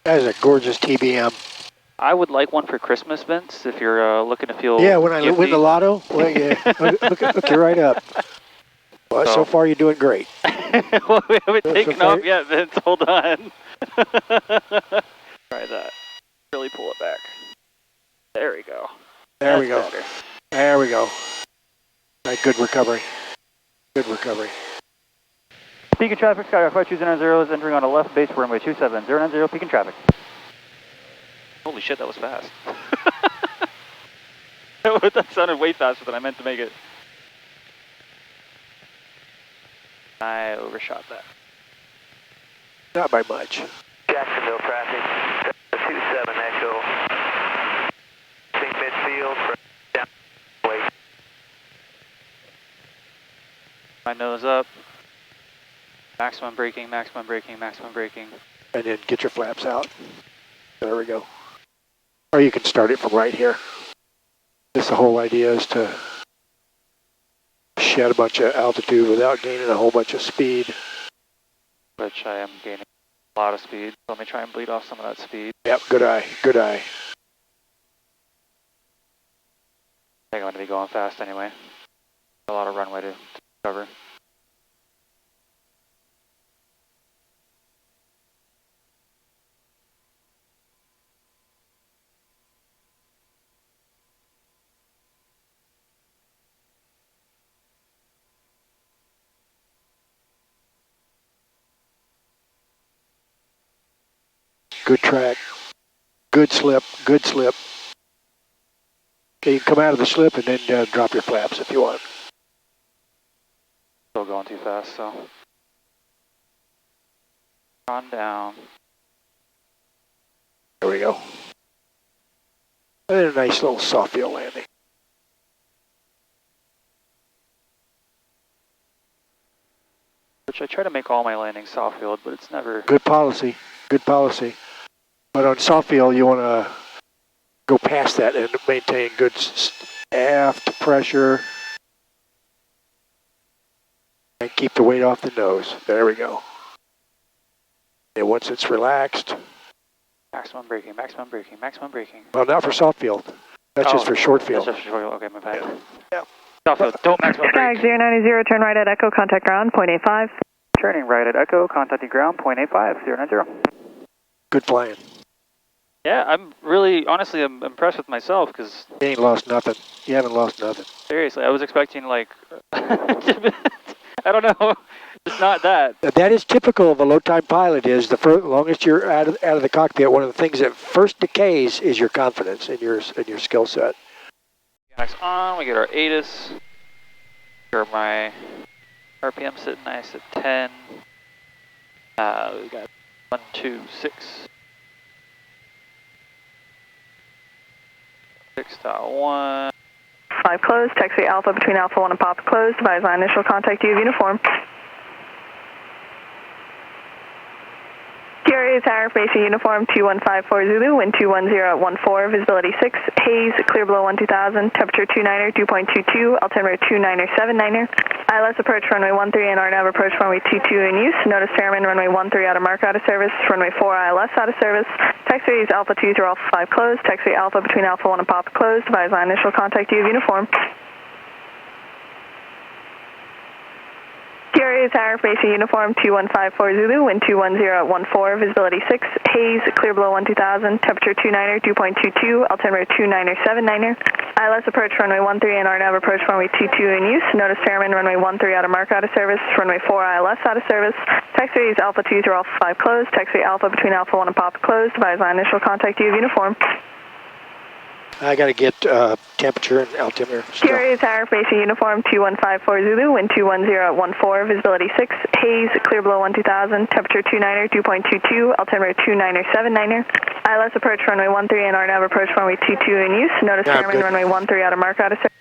That is a gorgeous TBM. I would like one for Christmas, Vince, if you're looking to feel Yeah, when I gifty. win the lotto, well, yeah, hook you right up. Well, so far you're doing great. Well, we haven't taken off yet, Vince. Hold on. Try that. Really pull it back. There we go. There we go. Better. There we go. Right, good recovery. Good recovery. Peak traffic, Skyhawk 5290 is entering on a left base runway 27. 090, peak traffic. Holy shit, that was fast. That sounded way faster than I meant to make it. I overshot that. Not by much. Jacksonville traffic, 27 Echo. Think midfield for down wait. My nose up. Maximum braking, maximum braking, maximum braking. And then get your flaps out. There we go. Or you can start it from right here. This the whole idea is to shed a bunch of altitude without gaining a whole bunch of speed. Which I am gaining a lot of speed. Let me try and bleed off some of that speed. Yep, good eye, good eye. I think I'm going to be going fast anyway. A lot of runway to cover. Good track, good slip, good slip. Okay, you can come out of the slip and then drop your flaps if you want. Still going too fast, so. On down. There we go. And then a nice little soft field landing. Which I try to make all my landings soft field, but it's never... Good policy, good policy. But on soft field, you want to go past that and maintain good aft pressure. And keep the weight off the nose. There we go. And once it's relaxed. Maximum braking, maximum braking, maximum braking. Well, not for soft field. That's just for short field. That's just for short field. Okay, my bad. Yeah. Soft field, don't maximum brake. Skyhawk 090, turn right at Echo, contact ground, 0.85. Turning right at Echo, contacting ground, 0.85, 090. Good flying. Yeah, I'm really, honestly, I'm impressed with myself because... You ain't lost nothing. You haven't lost nothing. Seriously, I was expecting like... I don't know. It's not that. That is typical of a low-time pilot. Is the longest you're out of the cockpit, one of the things that first decays is your confidence in your skill set. Next on, we get our hiatus. Sure, my RPM sitting nice at 10. We got 1, 2, 6. 6.1. 5 closed, taxi Alpha between Alpha 1 and Papa closed. Advise my initial contact you of uniform. TRA tower facing uniform 2154 Zulu, wind 210 at 14, visibility 6, haze, clear below 12000, temperature 29er, 2.22, altimeter 29er, ILS approach runway 13 and RNAV approach runway 22 in use. Notice Fairman runway 13 out of mark out of service, runway 4 ILS out of service. Taxiway is Alpha 20 Alpha 5 closed, taxiway Alpha between Alpha 1 and Papa closed. Advise my initial contact you of uniform. TRA tower facing uniform 2154 Zulu, wind 210 at 14, visibility 6, haze, clear below 12000, temperature 29er, 2.22, altimeter 29er, ILS approach runway 13 and RNAV approach runway 22 in use. Notice Fairman runway 13 out of mark out of service, runway 4 ILS out of service. Taxiway is Alpha 20 Alpha 5 closed, taxiway Alpha between Alpha 1 and Papa closed. Advise my initial contact you of uniform. I got to get temperature and altimeter. TRA tower facing uniform 2154 Zulu, wind 210 at 14, visibility 6, haze, clear below 12000, temperature 29er, 2.22, altimeter 29er, ILS approach runway 13 and RNAV approach runway 22 in use. Notice Fairman runway 13 out of mark out of service.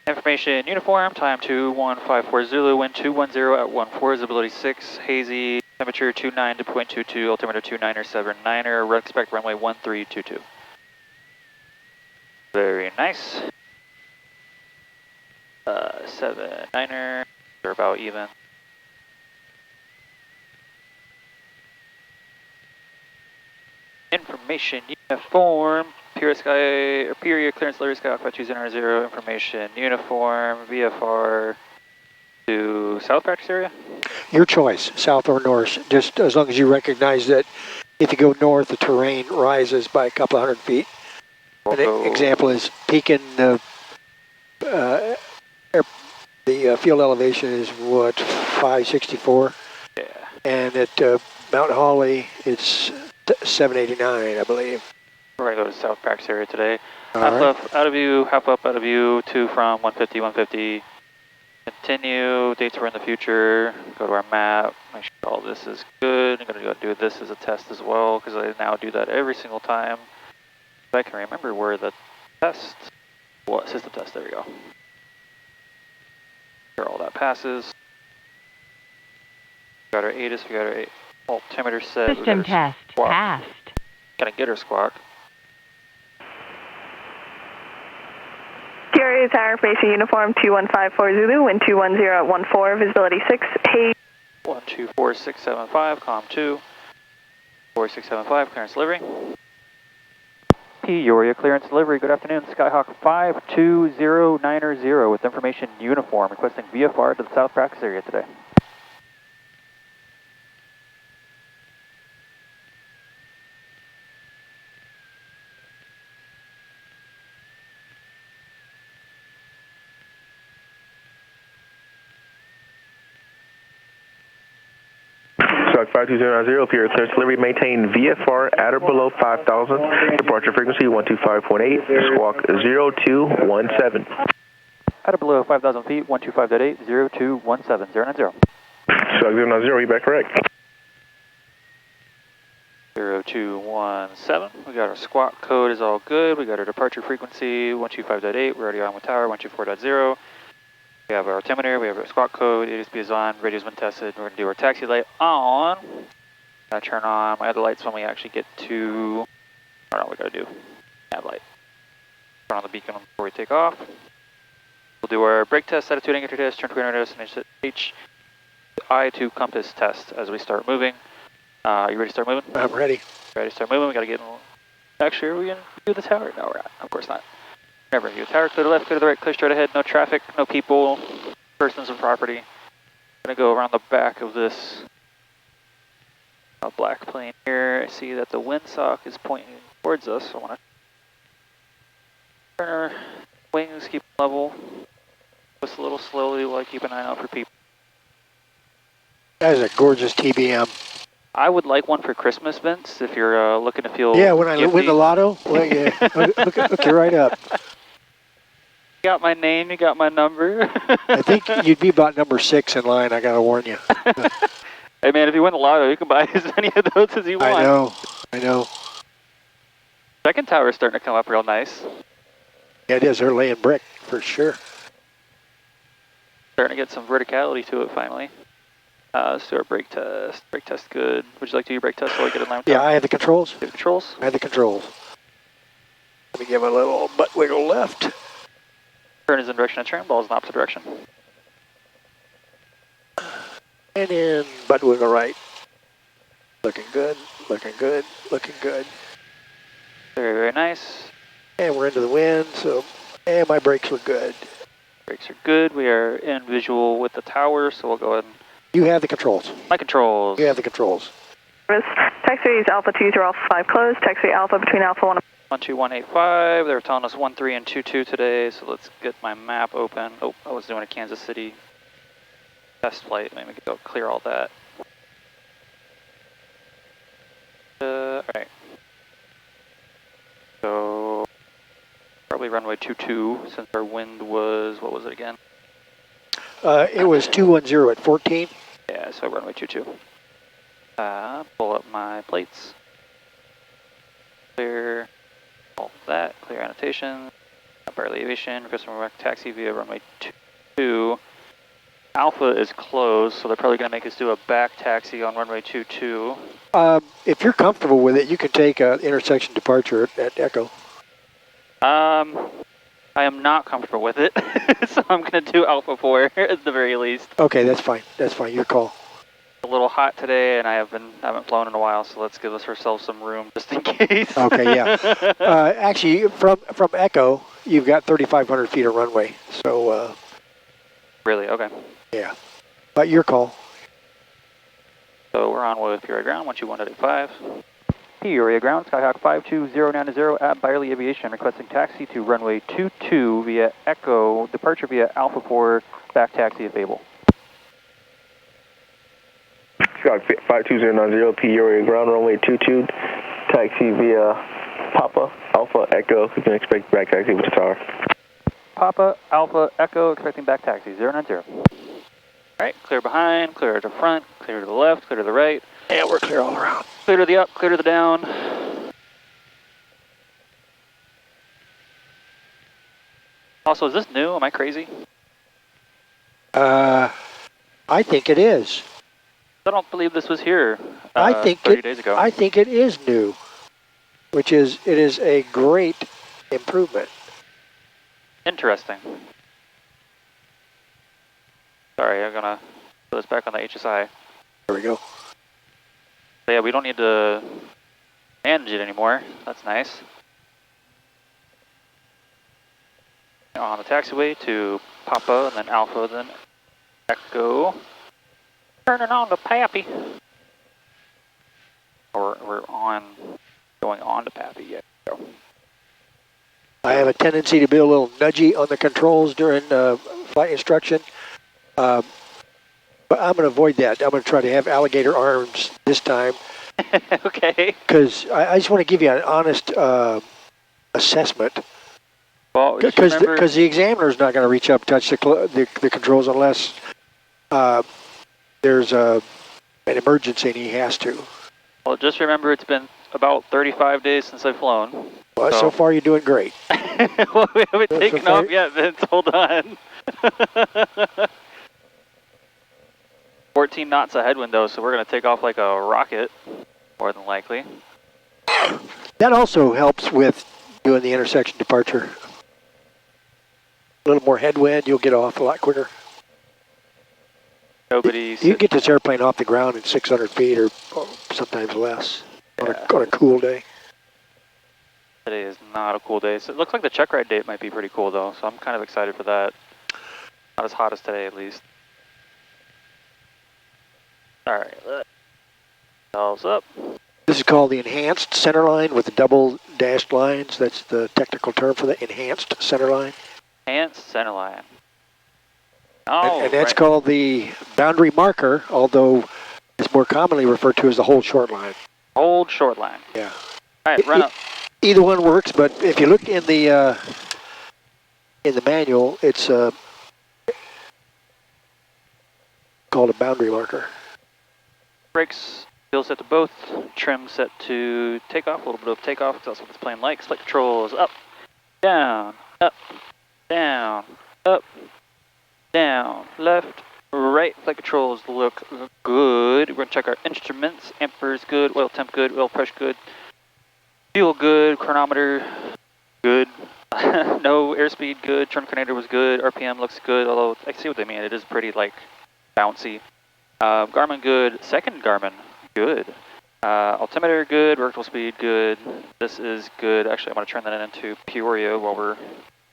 Information uniform, time 2154 Zulu, wind 210 at 14, visibility 6, hazy, temperature 29.22, altimeter 29er, expect runway 1322. Very nice. 7-9er, they're about even. Information uniform. PIA clearance delivery Skyhawk 5200. Information uniform. VFR to south practice area. Your choice, south or north, just as long as you recognize that if you go north, the terrain rises by a couple hundred feet. An example is peaking the field elevation is what, 564? Yeah. And at Mount Holly, it's 789, I believe. We're going to go to south practice area today. All Half right. left, out of view, half up, out of view, 2 from 150, 150. Continue, dates were in the future, go to our map, make sure all this is good. I'm going to go do this as a test as well, because I now do that every single time. If I can remember where the test was, system test, there we go. Sure all that passes. We got our hiatus, we got our altimeter set. System test passed. Gotta get her squawk. Sierra Tower, Basic Uniform 2154 Zulu, wind 210 at 14, visibility 6, haze. 124675, comm 2. 4675, clearance delivery. Peoria clearance delivery, good afternoon. Skyhawk 52090 with information uniform, requesting VFR to the south practice area today. Skyhawk 52090, Peoria clearance delivery, maintain VFR at or below 5,000, departure frequency 125.8, squawk 0217. At or below 5,000 feet, 125.8, 0217, 090. Skyhawk 090, you back correct. 0217, we got our squawk code is all good, we got our departure frequency 125.8, we're already on with tower 124.0. We have our altimeter, we have our squawk code, ADSB is on, radio's been tested, we're going to do our taxi light on. Gotta turn on my other lights when we actually get to, I don't know what we gotta do, nav light. Turn on the beacon before we take off. We'll do our brake test, attitude anchor test, turn to notice, and HI to compass test as we start moving. You ready to start moving? I'm ready. Ready to start moving, we gotta get in. Actually, are we gonna view the tower? No, we're not, of course not. Never view the tower, clear to the left, clear to the right, clear straight ahead, no traffic, no people, persons and property. Gonna go around the back of this black plane here. I see that the windsock is pointing towards us, so I wanna turn our wings, keep them level. Just a little slowly while I keep an eye out for people. That is a gorgeous TBM. I would like one for Christmas, Vince, if you're looking to feel Yeah, when I gifty. win the lotto, well, yeah, hook you right up. You got my name, you got my number. I think you'd be about number 6 in line, I gotta warn you. Hey man, if you win the lotto, you can buy as many of those as you want. I know. Second tower is starting to come up real nice. Yeah, it is, they're laying brick, for sure. Starting to get some verticality to it finally. Let's do our brake test. Brake test good. Would you like to do your brake test so I get in line with Yeah, tower? I have the controls. You have controls? I have the controls. Let me give a little butt wiggle left. Turn is in direction of turn, ball is in opposite direction. And then butt wiggle right. Looking good, looking good, looking good. Very, very nice. And we're into the wind, so, and my brakes look good. Brakes are good. We are in visual with the tower, so we'll go ahead and... You have the controls. My controls. You have the controls. Taxiway is Alpha 20 Alpha 5 closed, taxiway Alpha between Alpha 1 and 12185, they were telling us 13 and 22 today, so let's get my map open. Oh, I was doing a Kansas City test flight. Let me go clear all that. Alright. So, probably runway 22, since our wind was, what was it again? It was 210 at 14. Yeah, so runway 22. Pull up my plates. Clear all that, clear annotation. Barely aviation, request from taxi via runway 22. Alpha is closed, so they're probably going to make us do a back taxi on runway 22. If you're comfortable with it, you can take an intersection departure at Echo. I am not comfortable with it, so I'm going to do Alpha 4 at the very least. Okay, that's fine. That's fine. Your call. a little hot today, and I haven't flown in a while, so let's give ourselves some room just in case. Okay, yeah. Actually, from Echo, you've got 3,500 feet of runway. So, Really? Okay. yeah. But your call. So we're on with Peoria Ground, 121.85. Peoria Ground, Skyhawk 52090 at Byerly Aviation, requesting taxi to runway 22 via Echo, departure via Alpha 4, back taxi at Babel. Skyhawk 52090, Peoria Ground, runway 22, taxi via Papa, Alpha, Echo. You can expect back taxi with the tower. Papa, Alpha, Echo, expecting back taxi, 090. Alright, clear behind, clear to the front, clear to the left, clear to the right. Yeah, we're clear all around. Clear to the up, clear to the down. Also, is this new? Am I crazy? I think it is. I don't believe this was here I think 30 days ago. I think it is new, it is a great improvement. Interesting. Sorry, I'm gonna put this back on the HSI. There we go. So yeah, we don't need to manage it anymore. That's nice. On the taxiway to Papa, and then Alpha, then Echo. Turning on to Pappy. Or we're going on to Pappy yet. So. I have a tendency to be a little nudgy on the controls during flight instruction. But I'm going to avoid that. I'm going to try to have alligator arms this time. Okay. Because I just want to give you an honest assessment. Well, Because the examiner's not going to reach up and touch the controls unless there's an emergency and he has to. Well, just remember it's been about 35 days since I've flown. Well, so far you're doing great. Well, we haven't taken off yet, Vince. Hold on. 14 knots of headwind, though, so we're going to take off like a rocket, more than likely. That also helps with doing the intersection departure. A little more headwind, you'll get off a lot quicker. Nobody's. You can get this airplane off the ground in 600 feet or sometimes less on a cool day. Today is not a cool day. So it looks like the check ride date might be pretty cool, though, so I'm kind of excited for that. Not as hot as today, at least. All right, let's ourselves up. This is called the enhanced centerline with the double dashed lines. That's the technical term for the enhanced centerline. Enhanced centerline. Oh, and that's called the boundary marker, although it's more commonly referred to as the hold short line. Hold short line. Yeah. All right, run up. Either one works, but if you look in the manual, it's called a boundary marker. Brakes, wheels set to both, trim set to takeoff, a little bit of takeoff, because that's what this plane likes. Flight controls up, down, down, up, down, left, right. Flight controls look good. We're going to check our instruments. Amperes good, oil temp good, oil pressure good, fuel good, chronometer good. No airspeed good, turn coordinator was good, RPM looks good, although I see what they mean. It is pretty like bouncy. Garmin good, second Garmin good. Altimeter good, vertical speed good. This is good. Actually, I'm going to turn that into Peoria while we're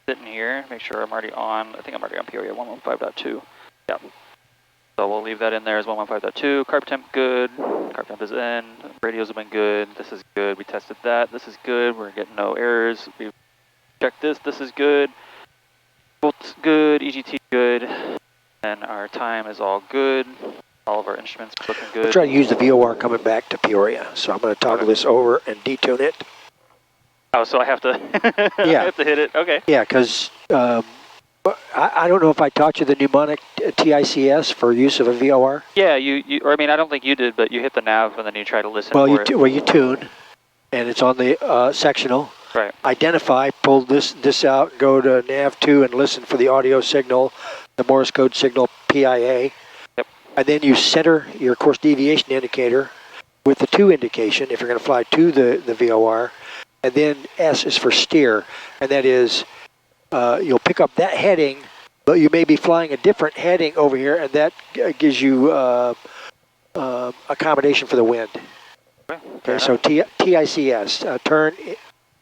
sitting here. Make sure I'm already on, I think I'm already on Peoria 115.2. Yeah. So we'll leave that in there as 115.2. Carb temp good. Carb temp is in. Radios have been good. This is good. We tested that. This is good. We're getting no errors. We checked this. This is good. Bolt's good. EGT good. And our time is all good. All of our instruments are looking good. We'll try to use the VOR coming back to Peoria. So I'm going to toggle this over and detune it. Oh, so I have to, yeah. I have to hit it? Okay. Yeah, because I don't know if I taught you the mnemonic TICS for use of a VOR. Yeah, or I mean, I don't think you did, but you hit the nav and then you try to listen well, for it. Well, you tune, and it's on the sectional. Right. Identify, pull this out, go to nav 2 and listen for the audio signal, the Morse code signal PIA. Yep. And then you center your course deviation indicator with the 2 indication if you're going to fly to the VOR. And then S is for steer, and that is you'll pick up that heading, but you may be flying a different heading over here, and that gives you accommodation for the wind. Okay, so TICS, turn,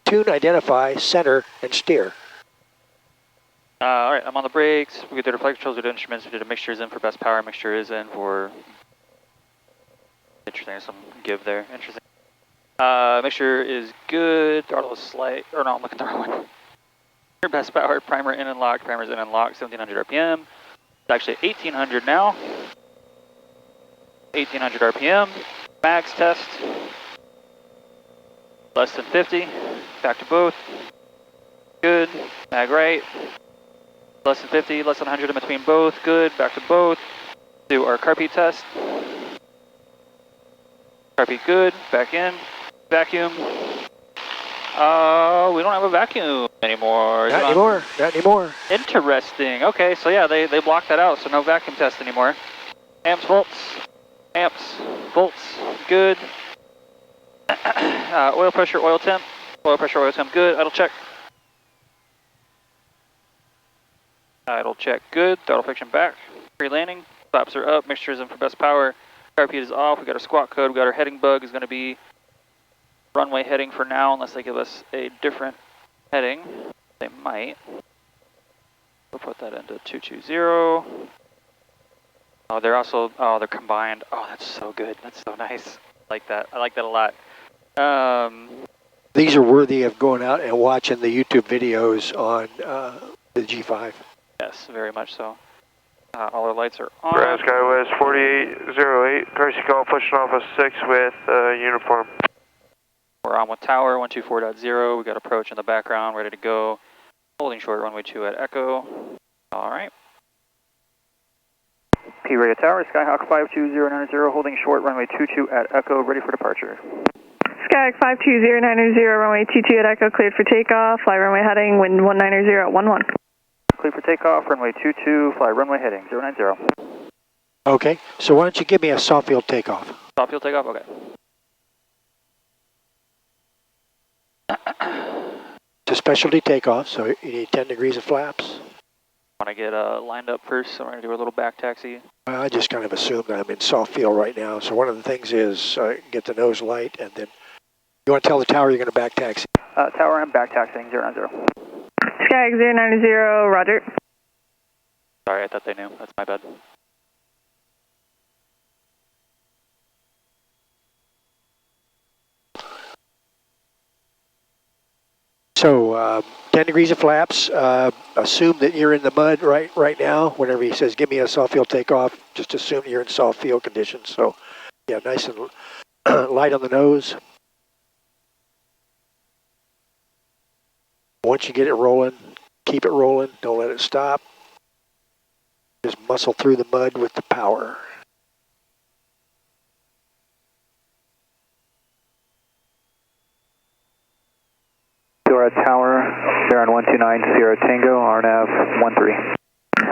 tune, identify, center, and steer. All right, I'm on the brakes. We did our flight controls, we did instruments, we did a mixtures in for best power, mixture is in for, interesting, there's some give there, interesting. Mixture is good, throttle is slight, or no, I'm looking at the wrong one. Best power, primer in and locked, primer's in and locked, 1700 RPM. It's actually 1800 now. 1800 RPM, max test. Less than 50, back to both. Good, mag right. Less than 50, less than 100 in between both, good, back to both. Do our carpet test. Carpet good, back in, vacuum. We don't have a vacuum anymore. Not anymore, not anymore. Interesting, okay, so yeah, they blocked that out, so no vacuum test anymore. Amps, volts, good. Oil pressure, oil temp, good, idle check. Idle check, good, throttle friction back, pre-landing, flaps are up, mixtures in for best power, carpet is off, we got our squawk code, we got our heading bug is going to be runway heading for now, unless they give us a different heading. They might. We'll put that into 220. Oh, they're also, they're combined. Oh, that's so good, that's so nice. I like that a lot. These are worthy of going out and watching the YouTube videos on the G5. Yes, very much so. All our lights are on. Ground Skywest 4808, courtesy call pushing off a 6 with uniform. We're on with tower 124.0. We got approach in the background, ready to go. Holding short runway 2 at Echo. All right. P radio tower, Skyhawk 52090, holding short runway 22 at Echo, ready for departure. Skyhawk 52090, runway 22 at Echo, cleared for takeoff. Fly runway heading, wind 190 at 11. Cleared for takeoff, runway 22, fly runway heading 090. Okay, so why don't you give me a soft field takeoff? Soft field takeoff, okay. It's a specialty takeoff, so you need 10 degrees of flaps. Want to get lined up first, so we're going to do a little back taxi. I just kind of assume that I'm in soft field right now, so one of the things is get the nose light, and then you want to tell the tower you're going to back taxi. Tower, I'm back taxiing 090. Skyhawk 090, roger. Sorry, I thought they knew. That's my bad. So 10 degrees of flaps. Assume that you're in the mud right now. Whenever he says, give me a soft field takeoff, just assume you're in soft field conditions. So yeah, nice and light on the nose. Once you get it rolling, keep it rolling. Don't let it stop. Just muscle through the mud with the power. Sierra Tower, Baron 129, Sierra Tango, RNAV 13.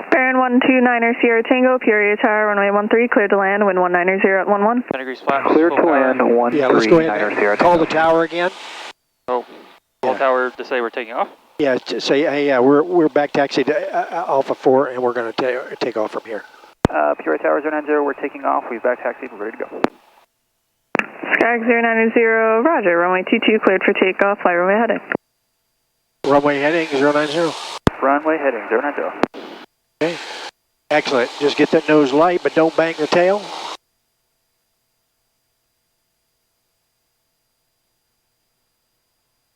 Baron 129, Sierra Tango, Peoria Tower, runway 13, cleared to land, wind 190 at 11. 10 degrees flaps. Clear to land, 139, Yeah, let's go ahead and call the tower again. Oh, call tower to say we're taking off? Yeah, to say, hey, yeah, we're back taxi to Alpha 4, and we're going to take off from here. Peoria Tower 090, we're taking off. We've back taxied, we're ready to go. Skyhawk 090, roger, runway 22, cleared for takeoff, fly runway heading. Runway heading 090. Runway heading 090. Okay, excellent. Just get that nose light, but don't bang the tail.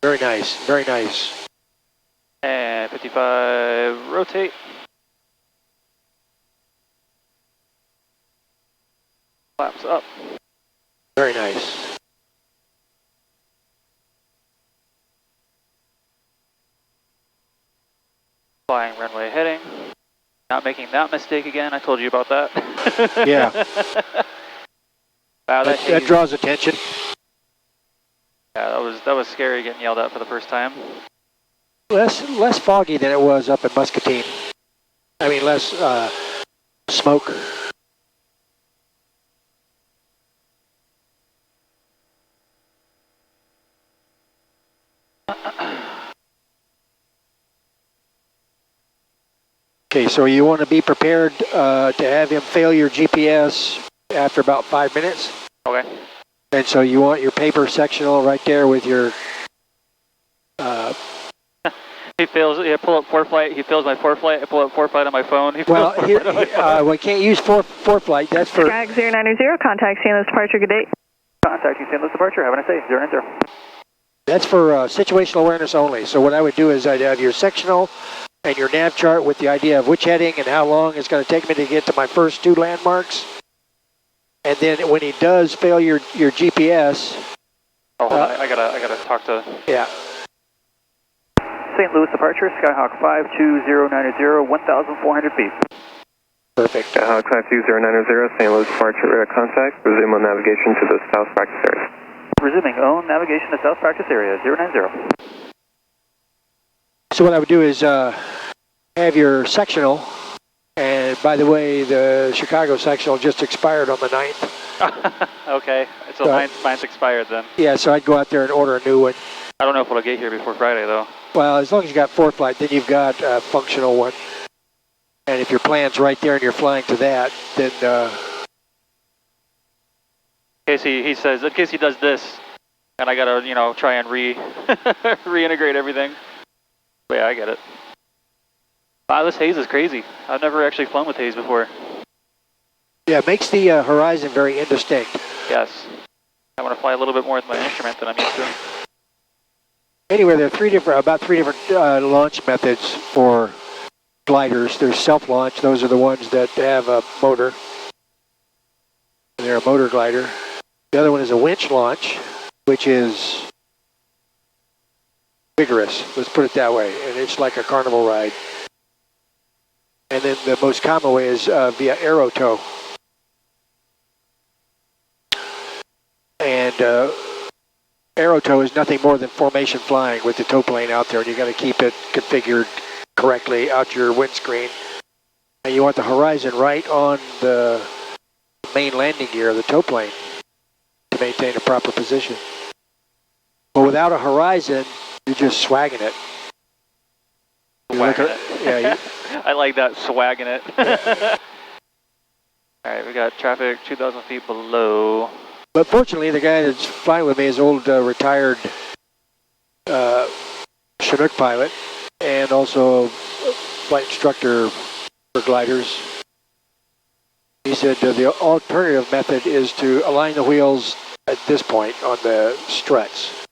Very nice, very nice. And 55, rotate. Flaps up. Very nice. Flying runway heading. Not making that mistake again. I told you about that. Yeah. Wow, that draws attention. Yeah, that was scary getting yelled at for the first time. Less foggy than it was up in Muscatine. I mean, less smoke. Okay, so you want to be prepared to have him fail your GPS after about 5 minutes. Okay. And so you want your paper sectional right there with your, He fails, yeah, pull up ForeFlight, he fails my ForeFlight, I pull up ForeFlight on my phone. He well, fails here, ForeFlight on my phone. we can't use ForeFlight, that's for, Skag 090, contact San Luis departure, good day. Contacting San Luis departure, have a nice day, 090. that's for situational awareness only. So what I would do is I'd have your sectional and your nav chart with the idea of which heading and how long it's going to take me to get to my first 2 landmarks. And then when he does fail your GPS, Oh, hold on, I gotta talk to... yeah, St. Louis departure, Skyhawk 52090, 1,400 feet. perfect. Skyhawk 52090, St. Louis departure contact. Resume on navigation to the south practice area. Resuming own navigation to south practice area, 090. So what I would do is have your sectional, and by the way, the Chicago sectional just expired on the 9th. Okay, so mine's expired then. Yeah, so I'd go out there and order a new one. I don't know if it'll get here before Friday though. Well, as long as you got ForeFlight, then you've got a functional one. And if your plan's right there and you're flying to that, then In case he says, in case he does this, and I gotta, you know, try and reintegrate everything. But yeah, I get it. Wow, this haze is crazy. I've never actually flown with haze before. yeah, it makes the horizon very indistinct. Yes. I want to fly a little bit more with my instrument than I'm used to. Anyway, there are about three different launch methods for gliders. There's self-launch. Those are the ones that have a motor. They're a motor glider. The other one is a winch launch, which is vigorous. Let's put it that way. And it's like a carnival ride. And then the most common way is via aero tow. And aero tow is nothing more than formation flying with the tow plane out there, and you got to keep it configured correctly out your windscreen. And you want the horizon right on the main landing gear of the tow plane to maintain a proper position. But without a horizon, you're just swagging it. Swagging it. Yeah. I like that, swagging it. Yeah. All right, we got traffic 2,000 feet below. But fortunately, the guy that's flying with me is old retired Chinook pilot and also a flight instructor for gliders. He said the alternative method is to align the wheels at this point on the struts.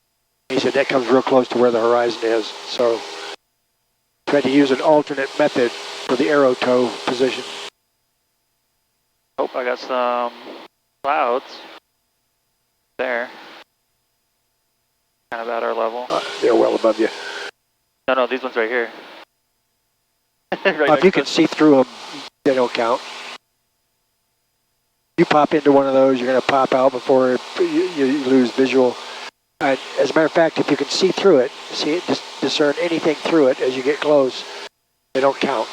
He said that comes real close to where the horizon is. So tried to use an alternate method for the aero tow position. Oh, I got some clouds there. Kind of at our level. They're well above you. No, these ones right here. If you can see through them, they don't count. You pop into one of those, you're going to pop out before you lose visual. As a matter of fact, if you can see through it, discern anything through it as you get close, they don't count.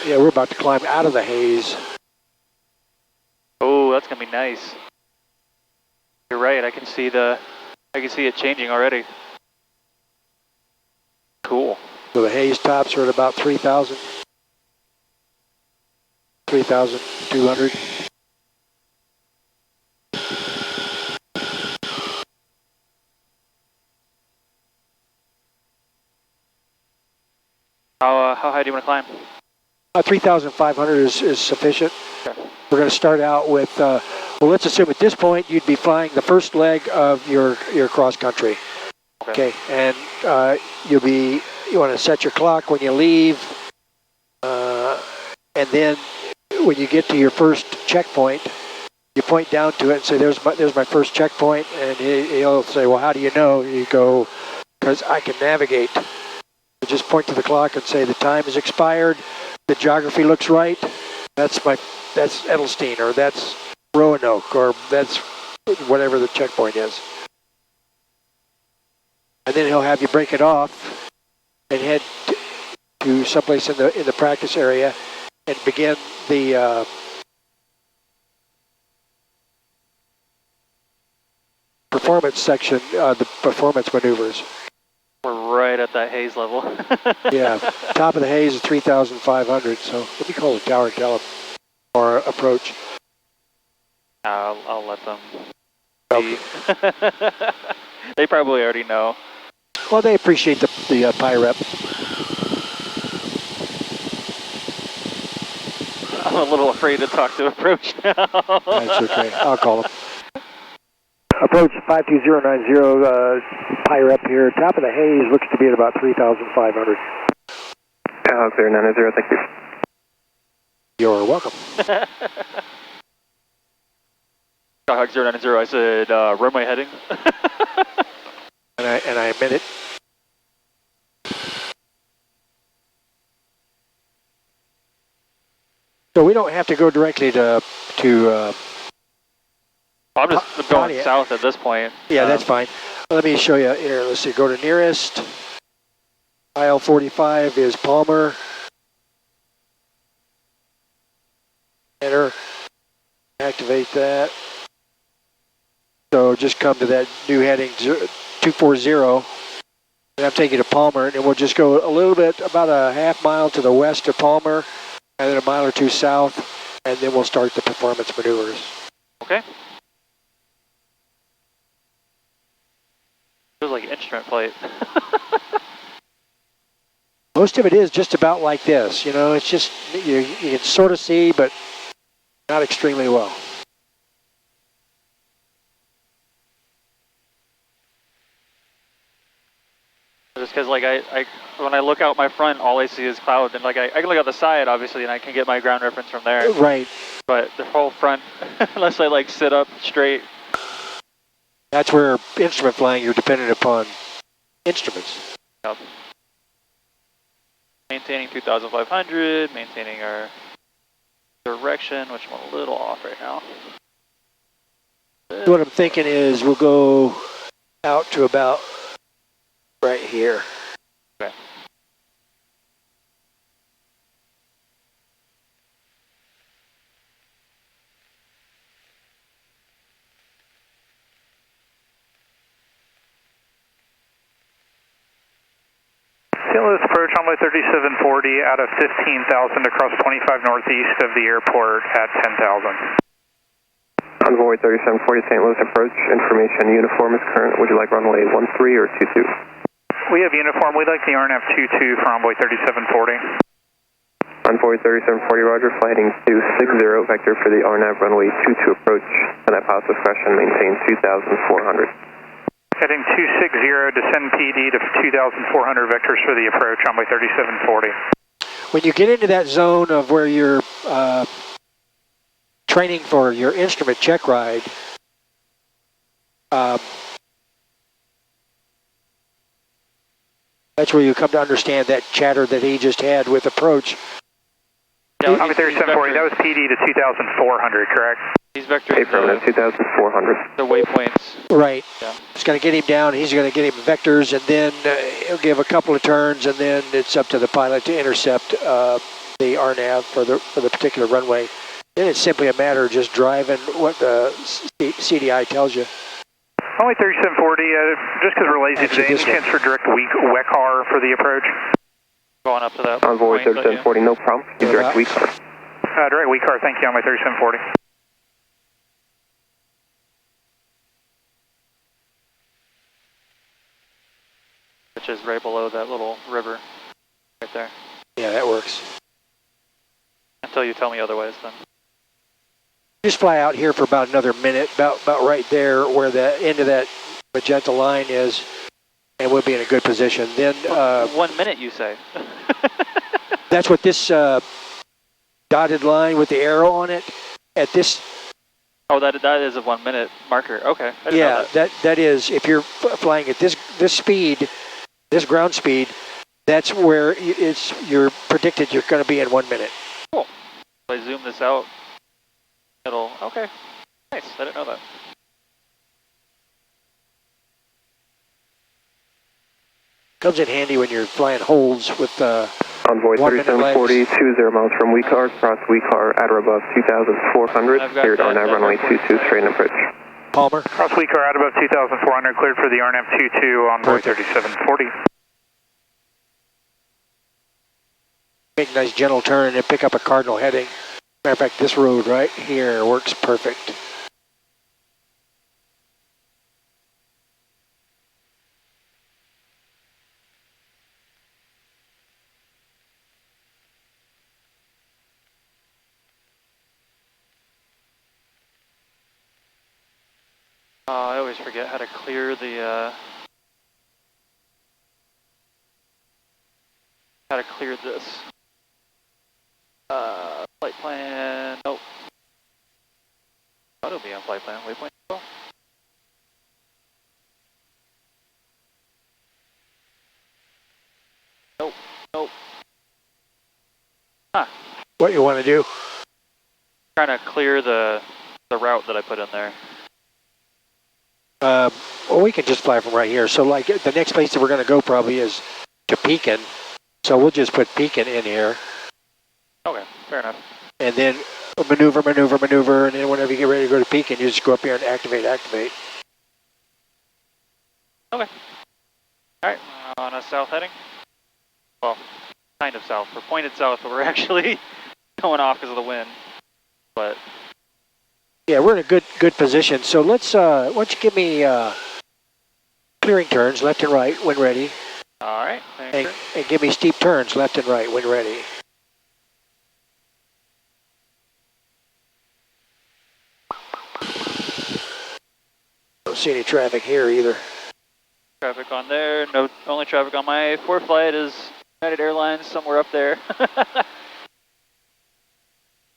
Yeah, we're about to climb out of the haze. Oh, that's gonna be nice. You're right. I can see it changing already. Cool. So the haze tops are at about 3,000, 3,200. How high do you want to climb? 3,500 is sufficient. Okay. We're going to start out with, well, let's assume at this point you'd be flying the first leg of your cross country. Okay, and you want to set your clock when you leave, and then when you get to your first checkpoint, you point down to it and say, there's my first checkpoint, and he'll say, well, how do you know? You go, because I can navigate. You just point to the clock and say the time is expired, the geography looks right, that's Edelstein, or that's Roanoke, or that's whatever the checkpoint is. And then he'll have you break it off and head to someplace in the practice area and begin the performance section, the performance maneuvers. We're right at that haze level. Yeah, top of the haze is 3,500, so let me call the tower and tell them our approach. I'll let them Okay. see. They probably already know. Well, they appreciate the PIREP. I'm a little afraid to talk to approach now. That's okay, I'll call them. Approach 52090, PIREP here. Top of the haze looks to be at about 3,500. 090, thank you. You're welcome. Skyhawk 090, I said runway heading. and I meant it. So we don't have to go directly to I'm just going Pontiac. south at this point. Yeah, that's fine. Let me show you here. Let's see. Go to nearest. IL 45 is Palmer. Enter. Activate that. So just come to that new heading 240. And I'm taking you to Palmer, and we'll just go a little bit, about a half mile to the west of Palmer, and then a mile or two south, and then we'll start the performance maneuvers. Okay. Feels like an instrument flight. Most of it is just about like this, you know, it's just, you can sort of see, but not extremely well. Just because, like, when I look out my front, all I see is cloud, and like I can look out the side, obviously, and I can get my ground reference from there. Right. But the whole front, unless I like sit up straight. That's where instrument flying, you're dependent upon instruments. Yep. Maintaining 2,500, maintaining our direction, which I'm a little off right now. What I'm thinking is we'll go out to about right here. Okay. St. Louis approach runway 3740 out of 15,000 across 25 northeast of the airport at 10,000. Envoy 3740 St. Louis approach. Information uniform is current. Would you like runway 13 or 22? We have uniform. We'd like the RNAV 22 for Envoy 3740. Envoy 3740, roger. Flight heading 260, vector for the RNAV runway 22 approach. And at positive discretion, maintain 2,400. Heading 260, descend PD to 2,400 vectors for the approach, Envoy 3740. When you get into that zone of where you're training for your instrument check ride, that's where you come to understand that chatter that he just had with approach. Yeah, Envoy 3740, that was PD to 2,400, correct? These vectors, Affirmative, 2,400. the waypoints. Right. Yeah. It's going to get him down. He's going to get him vectors, and then he'll give a couple of turns, and then it's up to the pilot to intercept the RNAV for the particular runway. Then it's simply a matter of just driving what the CDI tells you. Envoy 3740, just because we're lazy Actually, today, any this way. chance for direct WECAR for the approach? Going up to that Envoy point, 3740, no problem. You direct Yeah. WECAR. Direct WECAR, thank you, Envoy 3740. which is right below that little river right there. Yeah, that works. Until you tell me otherwise, then. Just fly out here for about another minute, about right there where the end of that magenta line is, and we'll be in a good position. Then 1 minute, you say? that's what this dotted line with the arrow on it. At this, Oh, that is a 1 minute marker. Okay. I didn't know yeah, that is if you're flying at this speed, this ground speed, that's where you're predicted you're going to be in 1 minute. Cool. If I zoom this out, it'll, okay. Nice, I didn't know that. Comes in handy when you're flying holds with Envoy 1 minute 3740, legs. 20 miles from WECAR, cross WECAR at or above 2,400, I've got cleared that, on that runway airport. 22, straight and approach. Palmer. Cross Weaker out above 2,400, cleared for the RNAV 22 on board 3740. Make a nice gentle turn and then pick up a cardinal heading. Matter of fact, this road right here works perfect. I always forget how to clear the, how to clear this. Flight plan, nope. That'll be on flight plan, waypoint. Nope, nope. Huh. What you want to do? Trying to clear the route that I put in there. Well, we can just fly from right here. So like the next place that we're going to go probably is to Pekin. So we'll just put Pekin in here. Okay, fair enough. And then maneuver, maneuver, maneuver. And then whenever you get ready to go to Pekin, you just go up here and activate. Okay. Alright, on a south heading. Well, kind of south. We're pointed south, but we're actually going off because of the wind. But yeah, we're in a good position. So let's, why don't you give me clearing turns, left and right, when ready. alright, And give me steep turns, left and right, when ready. Don't see any traffic here either. Traffic on there. No, only traffic on my 4 flight is United Airlines somewhere up there. I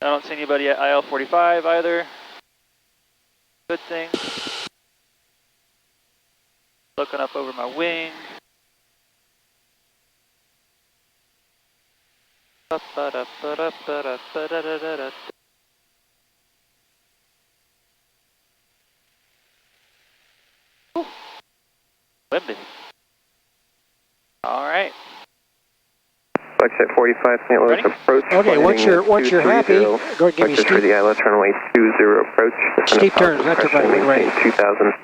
don't see anybody at IL-45 either. Good thing. Looking up over my wing. Windy. All right. Flexjet 45, St. Louis Ready? approach. Okay, once you're happy, go ahead and give me for the steep, ILS runway 20 approach. steep turns, left and right, when ready. 2005.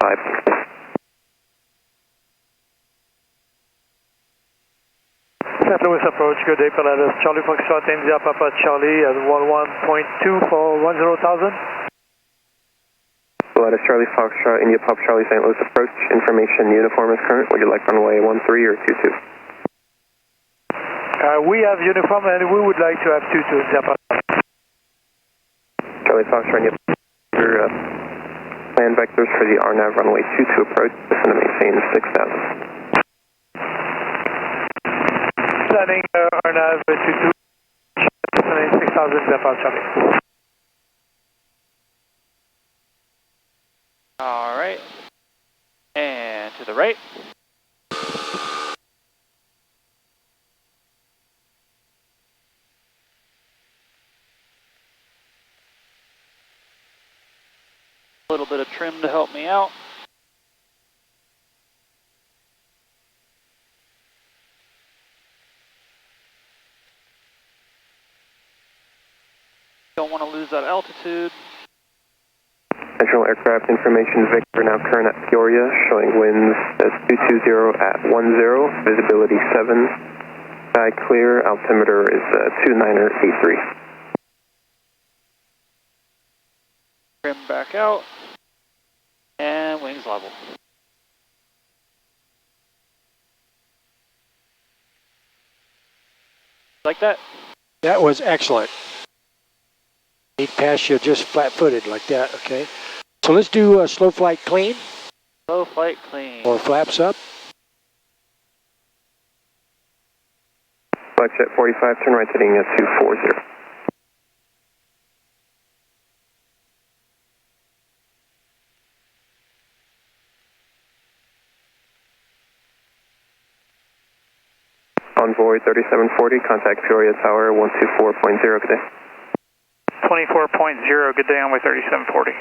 St. Louis approach, good day, Pilatus. Charlie Foxtrot, India Papa Charlie at 11.2 for 10,000. Pilatus Charlie Foxtrot, India Papa Charlie, St. Louis approach. Information uniform is current. Would you like runway 13 or 22? We have uniform and we would like to have 22 India Papa. Charlie Foxtrot, India Papa, plan vectors for the RNAV runway 22 approach. Descend to maintain 6,000. Landing RNAV 22, descending 6,000 India Papa Charlie. All right. And to the right. A little bit of trim to help me out. Don't want to lose that altitude. Central aircraft information Victor now current at Peoria, showing winds as 220 at 10, visibility 7, sky clear, altimeter is 2983. Trim back out. And wings level. Like that? That was excellent. Need pass you just flat-footed like that, okay? So let's do a slow flight clean. Slow flight clean. Or flaps up. Flexjet 45, turn right heading 240. Envoy 3740, contact Peoria Tower 124.0, good day. 24.0, good day, Envoy 3740.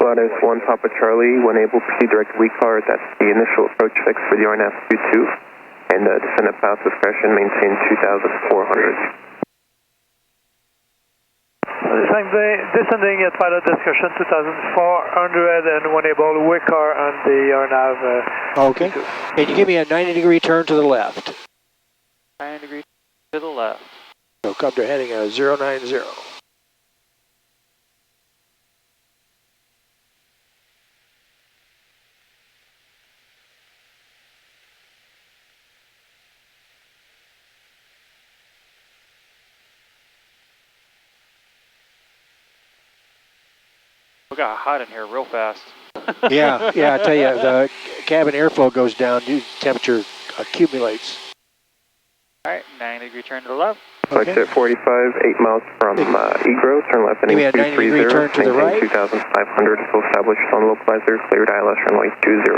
Lotus 1 Papa Charlie, when able, proceed direct WeCar. That's the initial approach fix for the RNAV 22. And descend at path discretion, maintain 2,400. Descending at pilot discussion 2,400 and when able, WeCar on the RNAV. Okay. Can you give me a 90-degree turn to the left? 90 degrees to the left. So come to heading 090. We got hot in here real fast. Yeah, I tell you, the cabin airflow goes down, temperature accumulates. All right, 90-degree turn to the left. Okay. Exit 45, 8 miles from Egro, turn left Give heading me a 90-degree 230, turn to the right. 2,500, full established on localizer, cleared ILS runway 20.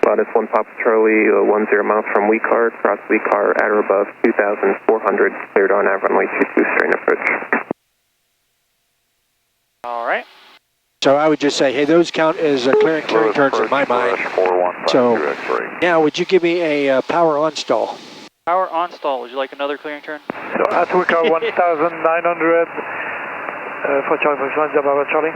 Lotus 1 Papa Charlie, 10 miles from WeCar, cross WeCar at or above 2,400, cleared on RNAV runway 22, straight approach. All right. So I would just say, hey, those count as clearing turns in my mind. So now would you give me a power on stall? Power on stall. Would you like another clearing turn? So at WeCar 1,900 for Charlie Fox 1 Papa Charlie.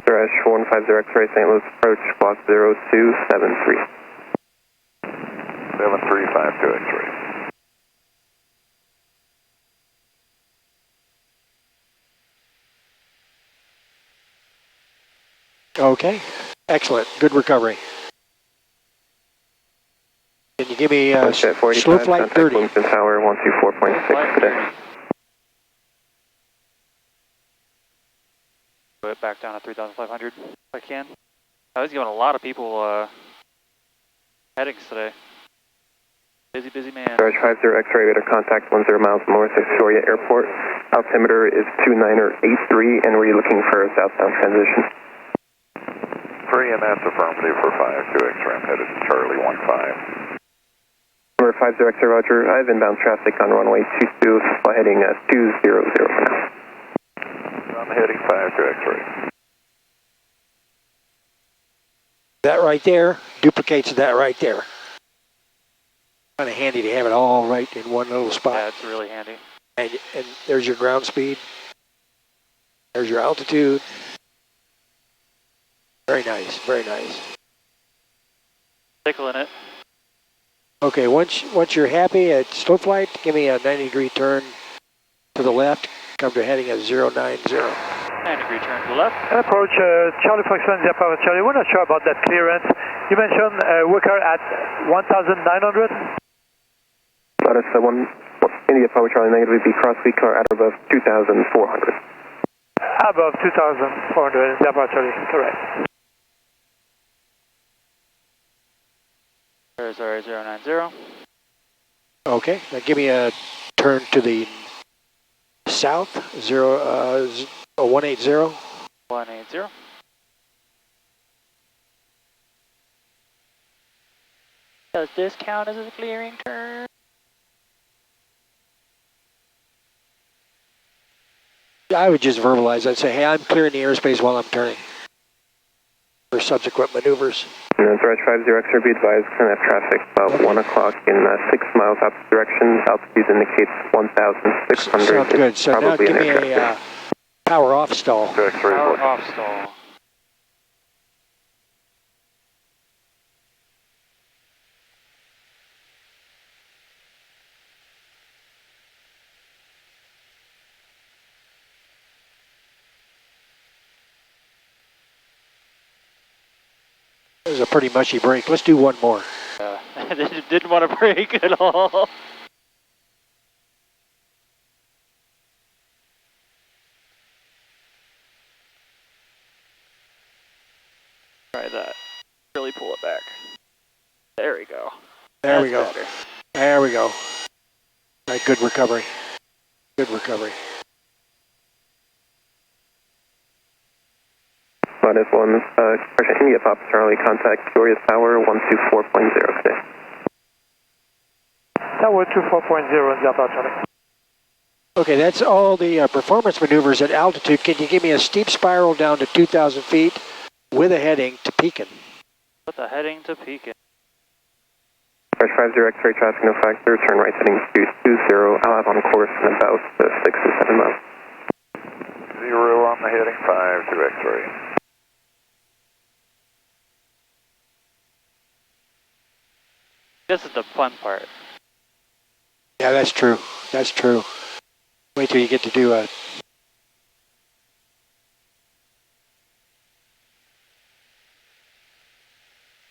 Dash 150 X-ray St. Louis approach, block 0273. 7352 X-ray. Okay, excellent, good recovery. Can you give me slow flight 30? Bloomington Tower 124.6 today. Put it back down to 3,500 if I can. I was giving a lot of people headings today. Busy man. Garage 50 X-ray, radar contact 10 miles north of Astoria Airport. Altimeter is 2983, and we're looking for a southbound transition. 3, and that's affirmative for 52 X-ray. I'm headed to Charlie 15. Number 50 X-ray, roger. I have inbound traffic on runway 22, fly heading 200 for now. I'm heading 52 X-ray. That right there duplicates that right there. Kind of handy to have it all right in one little spot. Yeah, it's really handy. And there's your ground speed. There's your altitude. Very nice, very nice. Tickling it. Okay, once you're happy at slow flight, give me a 90-degree turn to the left. Come to heading at 090. 90-degree turn to the left. And approach Charlie Fox 1 Papa Charlie. We're not sure about that clearance. You mentioned WeCar at 1,900? Lotus 1 India Papa Charlie, negative be cross WeCar at or above 2,400. Above 2,400 India Papa Charlie, correct. Sorry, 090. Okay, now give me a turn to the south, 180. 180. Does this count as a clearing turn? I would just verbalize. I'd say, hey, I'm clearing the airspace while I'm turning for subsequent maneuvers. Garage 50 X-ray, be advised, going to have traffic about 1 o'clock in 6 miles opposite direction. Altitude indicates 1,600. Sounds good. So now give me a power off stall. Power off stall. It was a pretty mushy break. Let's do one more. Didn't want to break at all. Try that. Really pull it back. There we go. There we go. Better. There we go. Right, good recovery. Good recovery. minus 1, India Pop Charlie, contact Peoria Tower 124.0 today. Tower 24.0, India Pop Charlie. Okay, that's all the performance maneuvers at altitude. Can you give me a steep spiral down to 2,000 feet with a heading to Pekin? With a heading to Pekin. Fresh 50 X-ray traffic, no factor, turn right heading to 20. I'll have on course in about 6 to 7 miles. 0 on the heading, 52 X-ray. This is the fun part. Yeah, that's true. That's true. Wait till you get to do a...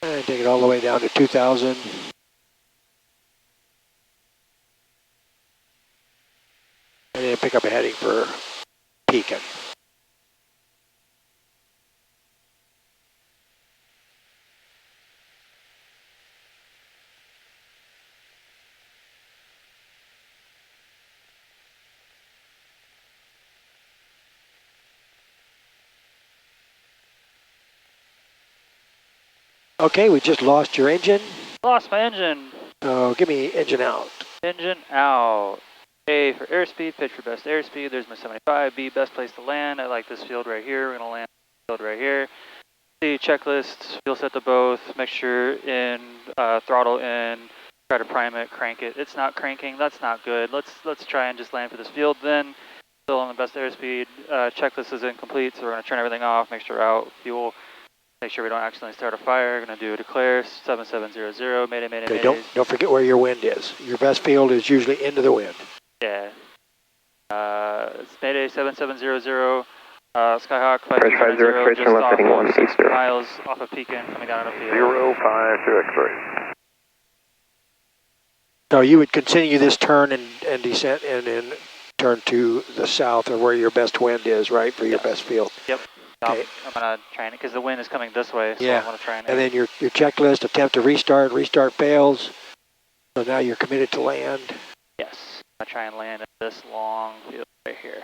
And take it all the way down to 2,000. And then pick up a heading for Pekin. Okay, we just lost your engine. Lost my engine. Oh, give me engine out. Engine out. A for airspeed, pitch for best airspeed. There's my 75. B, best place to land. I like this field right here. We're going to land field right here. C, checklist, fuel set to both. Make sure in, throttle in. Try to prime it, crank it. It's not cranking. That's not good. Let's try and just land for this field then. Still on the best airspeed. Checklist is incomplete, so we're going to turn everything off. Make sure out fuel. Make sure we don't accidentally start a fire. We're going to do a declare 7700. Mayday, mayday, Okay, mayday. don't forget where your wind is. Your best field is usually into the wind. Yeah. It's Mayday 7700. Skyhawk Fresh 50 X-ray, just turn left off heading of 6 180. miles off of Pekin, coming down on a field. 052 X-ray. So you would continue this turn and descent and then turn to the south or where your best wind is, right, for your best field. Yep. Okay. I'm going to try it because the wind is coming this way, so Yeah. I want to try And then your checklist, attempt to restart fails. So now you're committed to land. Yes. I'm going to try and land at this long field right here.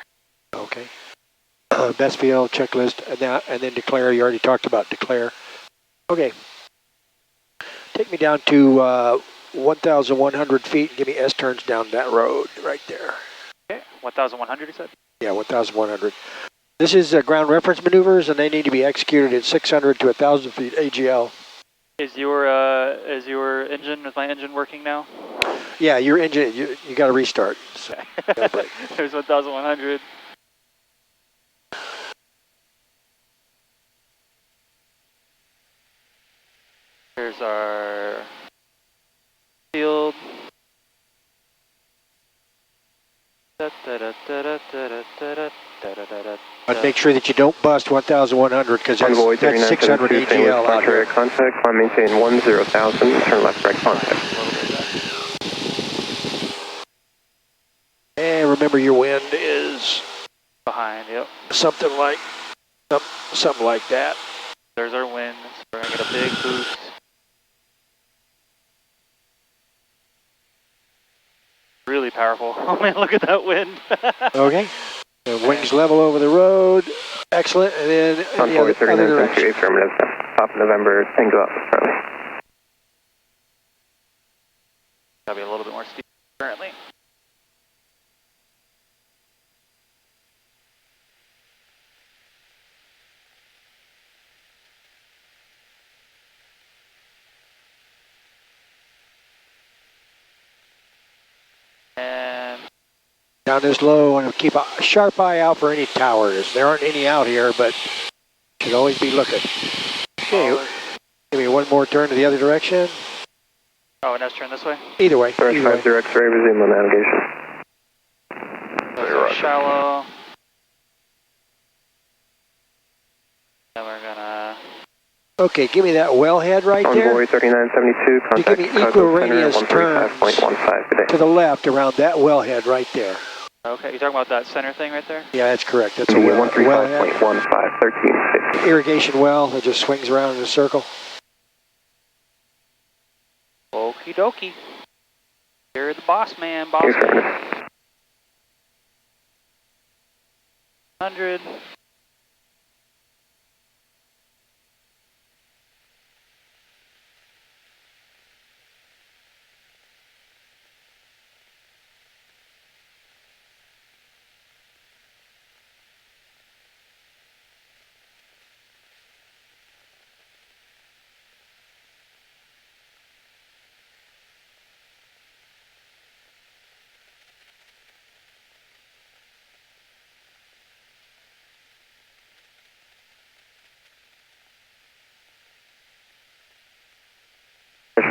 Okay. Best field, checklist, and then declare. You already talked about declare. Okay. Take me down to 1,100 feet and give me S-turns down that road right there. Okay. 1,100 you said? Yeah, 1,100. This is ground reference maneuvers, and they need to be executed at 600 to 1,000 feet AGL. Is your engine, is my engine working now? Yeah, your engine, you got to restart. So There's 1,100. Here's our field. But make sure that you don't bust 1,100 because that's 600 AGL out here. Contact, climb maintain 10,000, turn left right contact. And remember your wind is Behind, yep. something like that. There's our wind, so we're going to get a big boost. Really powerful. Oh man, look at that wind. Okay. The wings level over the road. Excellent. And then On the other 39.2 direction. affirmative. Top of November, Tango up, Charlie. Gotta be a little bit more steep currently. And Down this low, and keep a sharp eye out for any towers. There aren't any out here, but should always be looking. Okay, give me one more turn to the other direction. oh, and let's turn this way. Either way. Fresh Either way. 50 X-ray, resume on navigation. Those are shallow. Then we're gonna. Okay, give me that wellhead right there. Envoy 3972, You contact give me Chicago equal Center, radius turns 135.15 today. to the left around that wellhead right there. Okay, you talking about that center thing right there? Yeah, that's correct. That's a Media wellhead. 135.15, 1350. Irrigation well that just swings around in a circle. Okie dokie. You're the boss man, boss Affirmative. man. 100.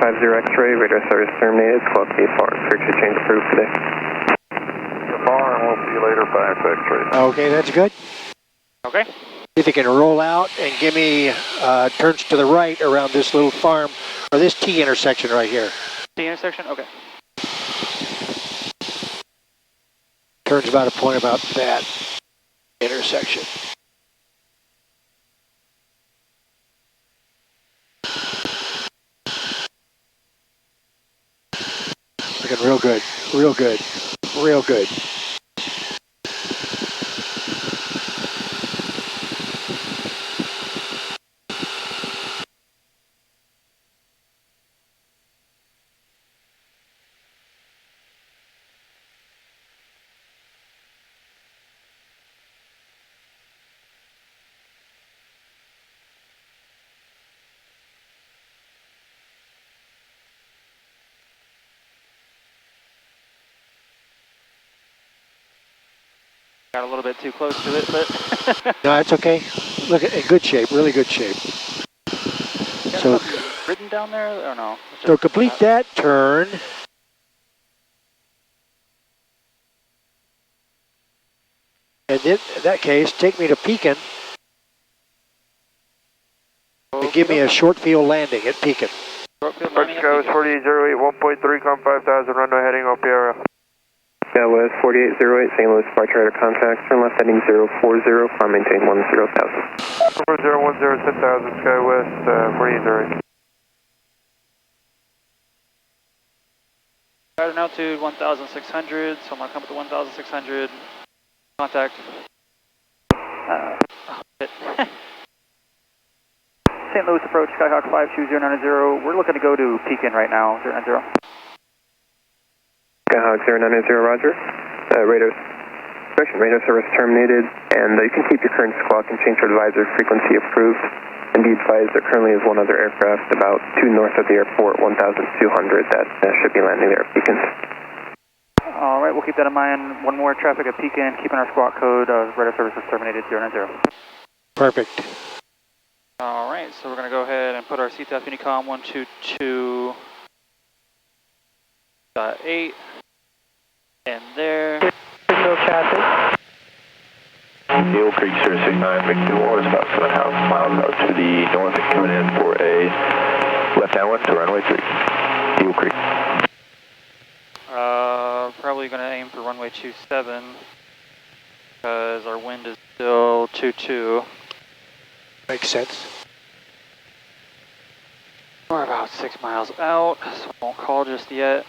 50 X-ray, radar service terminated, squawk VFR, search and change approved today. VFR, and we'll see you later, 5 X-ray. Okay, that's good. Okay. See if you can roll out and give me turns to the right around this little farm, or this T intersection right here. T intersection? Okay. Turns about a point about that intersection. Looking real good, real good, real good. Got a little bit too close to it, but... No, it's okay. Look at in good shape, really good shape. So written down there or no? So complete that turn. And in that case, take me to Pekin. And give me a short field landing at Pekin. Short field landing at Skywest 4808, 1.3, com 5000, runway heading OPR. Skywest 4808, St. Louis departure radar contact, turn left heading 040, climb maintain 10,000. 4010, 10,000, Skywest 4808. Pattern altitude 1,600, so I'm going to come up to 1,600. Contact. St. Louis approach, Skyhawk 52090. We're looking to go to Pekin right now, 090. Skyhawk 090, roger. Radar service terminated, and you can keep your current squawk and change your advisor frequency approved. And be advised there currently is one other aircraft about 2 north of the airport, 1,200, that should be landing there at Pekin. All right, we'll keep that in mind. One more traffic at Pekin, keeping our squawk code, radar service is terminated, 090. Perfect. All right, so we're going to go ahead and put our CTAF Unicom 122.8 in there. Signal traffic. Eagle Creek 069, Victor War is about 7.5 miles out to the north and coming in for a left-hand one to runway 3, Eagle Creek. Probably going to aim for runway 27 because our wind is still 22. Makes sense. We're about 6 miles out, so I won't call just yet.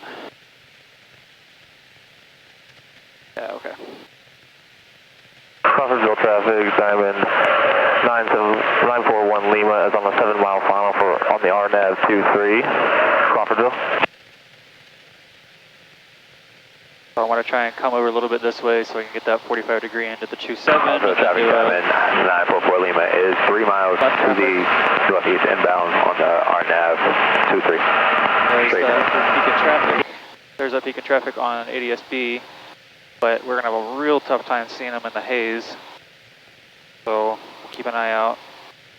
Yeah, okay. Crawfordsville traffic, Diamond 941 Lima is on the 7-mile final on the RNAV 23, Crawfordsville. So I want to try and come over a little bit this way so I can get that 45-degree end at the 27. So traffic Diamond 944 Lima is 3 miles to the northeast inbound on the RNAV 23. There's Pekin traffic. There's that Pekin traffic on ADSB. But we're going to have a real tough time seeing them in the haze. So keep an eye out.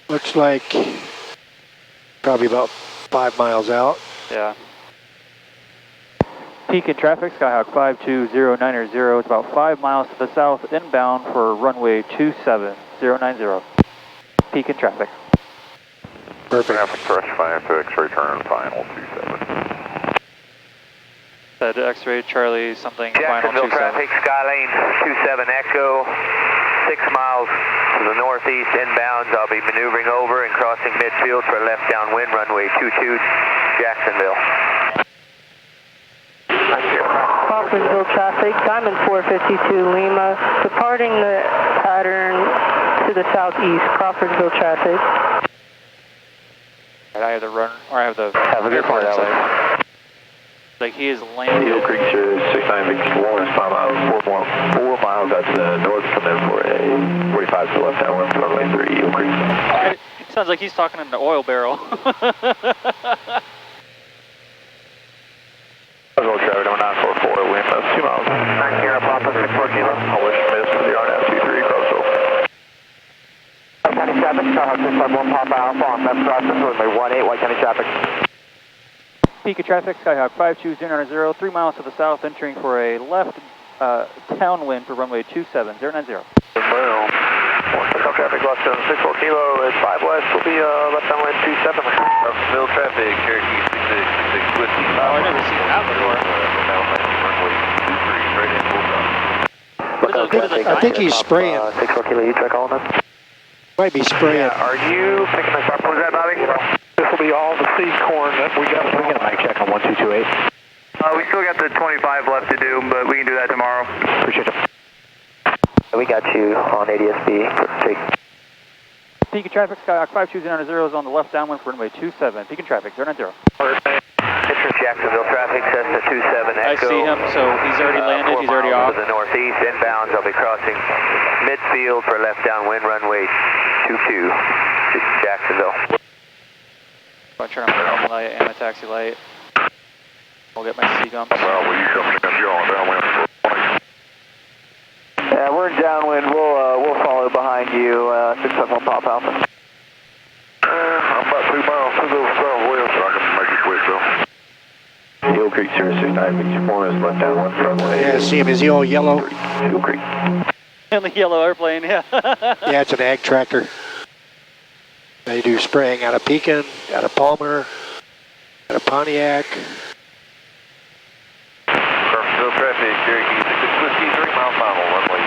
Looks like probably about 5 miles out. Yeah. Pekin traffic, Skyhawk 52090. It's about 5 miles to the south, inbound for runway 27, 090. Pekin traffic. Perfect. Traffic fresh 5 to X-ray turn final 27. Said X-ray Charlie something final 27. Jacksonville traffic, Skylane 27 Echo, 6 miles to the northeast inbounds. I'll be maneuvering over and crossing midfield for left downwind, runway 22, Jacksonville. Crawfordsville traffic, Diamond 452 Lima, departing the pattern to the southeast, Crawfordsville traffic. I have the run, or I have the Have a good part, Alex. Like he is landing. Eagle Creek 069, Victor War is 5 miles, 4 miles out to the north, coming in for a 45 to the left-hand one, runway 3, Eagle Creek. It sounds like he's talking in the oil barrel. Roll traffic number 944, wind about 2 miles. 9 Kilo Papa 64 Kilo. I'll wish miss for the RNAV 23 Crossville. County traffic, Skyhawk 651 Papa Alpha on left crossing runway 18, White County traffic. Peak of traffic, Skyhawk 52090, 3 miles to the south, entering for a left downwind for runway 27090. Well, Central traffic, left 64 kilo is 5 west, will be left downwind 27. Middle traffic, Cherokee 66 Whiskey. Oh, I never seen that before. Runway 23, right in full stop. I think he's spraying. 64 kilo, you check all of them? Might be spraying. Are you picking this up? What was that, Bobby? This will be all the seed corn that we got. Can we get a mic check on 1228? We still got the 25 left to do, but we can do that tomorrow. Appreciate it. We got you on ADSB. Take. Peak of traffic, Skyhawk 52090 is on the left downwind for runway 27. Peak of traffic, 090. Enter Jacksonville traffic, Cessna 27 I Echo. see him, so he's already landed, he's already 4 off. miles to the northeast, inbounds. I'll be crossing midfield for left downwind, runway 22 to Jacksonville. I'll turn on my running light and my taxi light. I'll get my C-gumps. Yeah, we're in downwind. We'll follow behind you. 671 Pop Alpha. I'm about 2 miles to the southwest, so I can make a switch though. Eagle Creek 069, Victor 4 is left downwind runway. Yeah, see him. Is he all yellow? Eagle Creek. In the yellow airplane, yeah. Yeah, it's an ag tractor. They do spraying out of Pekin, out of Palmer, out of Pontiac. Middle traffic, Cherokee 66 Whiskey, 3 mile final, runway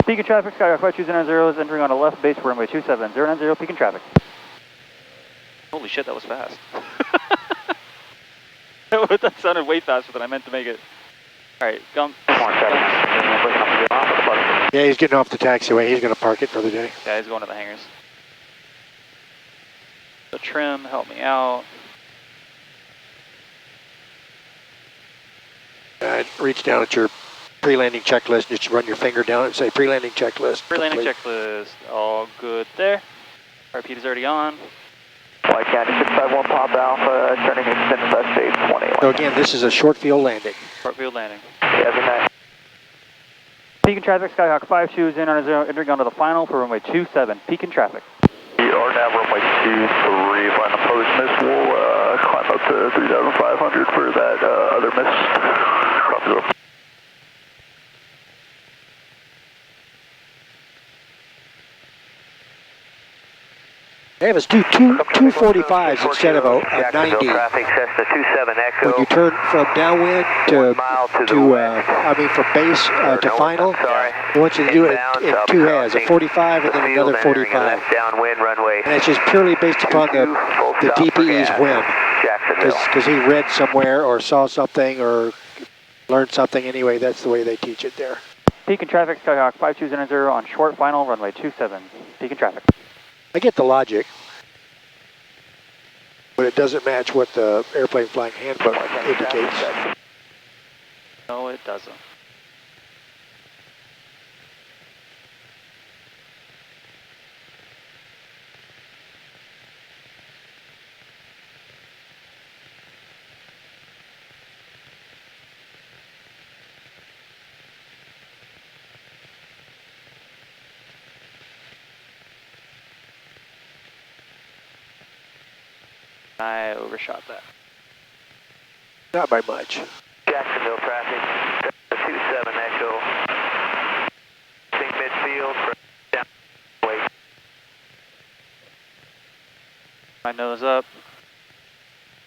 23. Peak of traffic, Skyhawk 52090 is entering on a left base for runway 27090. Peak in traffic. Holy shit, that was fast. That sounded way faster than I meant to make it. Alright, gump. Yeah, he's getting off the taxiway. He's going to park it for the day. Yeah, he's going to the hangars. The trim, help me out. Reach down at your pre-landing checklist. Just run your finger down and say pre-landing checklist. Pre-landing checklist, all good there. RPD is already on. White County 651 Pop Alpha, turning extended left stage 20. So again, this is a short field landing. Short field landing. Yeah, good night. Peak in traffic, Skyhawk 52090 entering onto the final for runway 27. Peak in traffic. We are now runway 23. If I oppose miss, we'll climb up to 3,500 for that other miss. Copy that. They have us do two 245s instead of a 90. Traffic, Cessna 27 Echo. When you turn from downwind to from base to final, I want you to do it in two halves, a 45 and then another 45. Downwind runway. And it's just purely based upon the DPE's whim. Because he read somewhere or saw something or learned something anyway, that's the way they teach it there. Peak in traffic, Skyhawk 52090 on short final, runway 27. Peak in traffic. I get the logic, but it doesn't match what the airplane flying handbook indicates. No, it doesn't. I overshot that. Not by much. Jacksonville traffic, 27 Echo. Think midfield for downway. My nose up.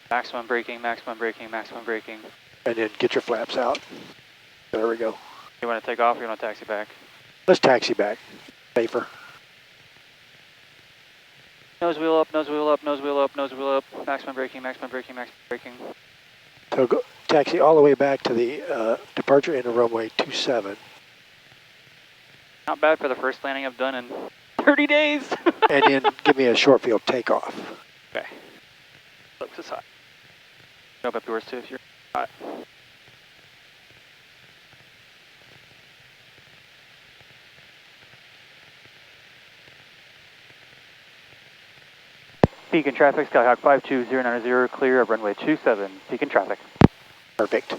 Maximum braking, maximum braking, maximum braking. And then get your flaps out. There we go. You want to take off or you want to taxi back? Let's taxi back. Safer. Nose wheel up, nose wheel up, nose wheel up, nose wheel up. Maximum braking, maximum braking, maximum braking. So go taxi all the way back to the departure into runway 27. Not bad for the first landing I've done in 30 days. And then give me a short field takeoff. Okay. Look this high. Jump up yours too if you're hot. Peak in traffic, Skyhawk 52090, clear of runway 27. Peak in traffic. Perfect.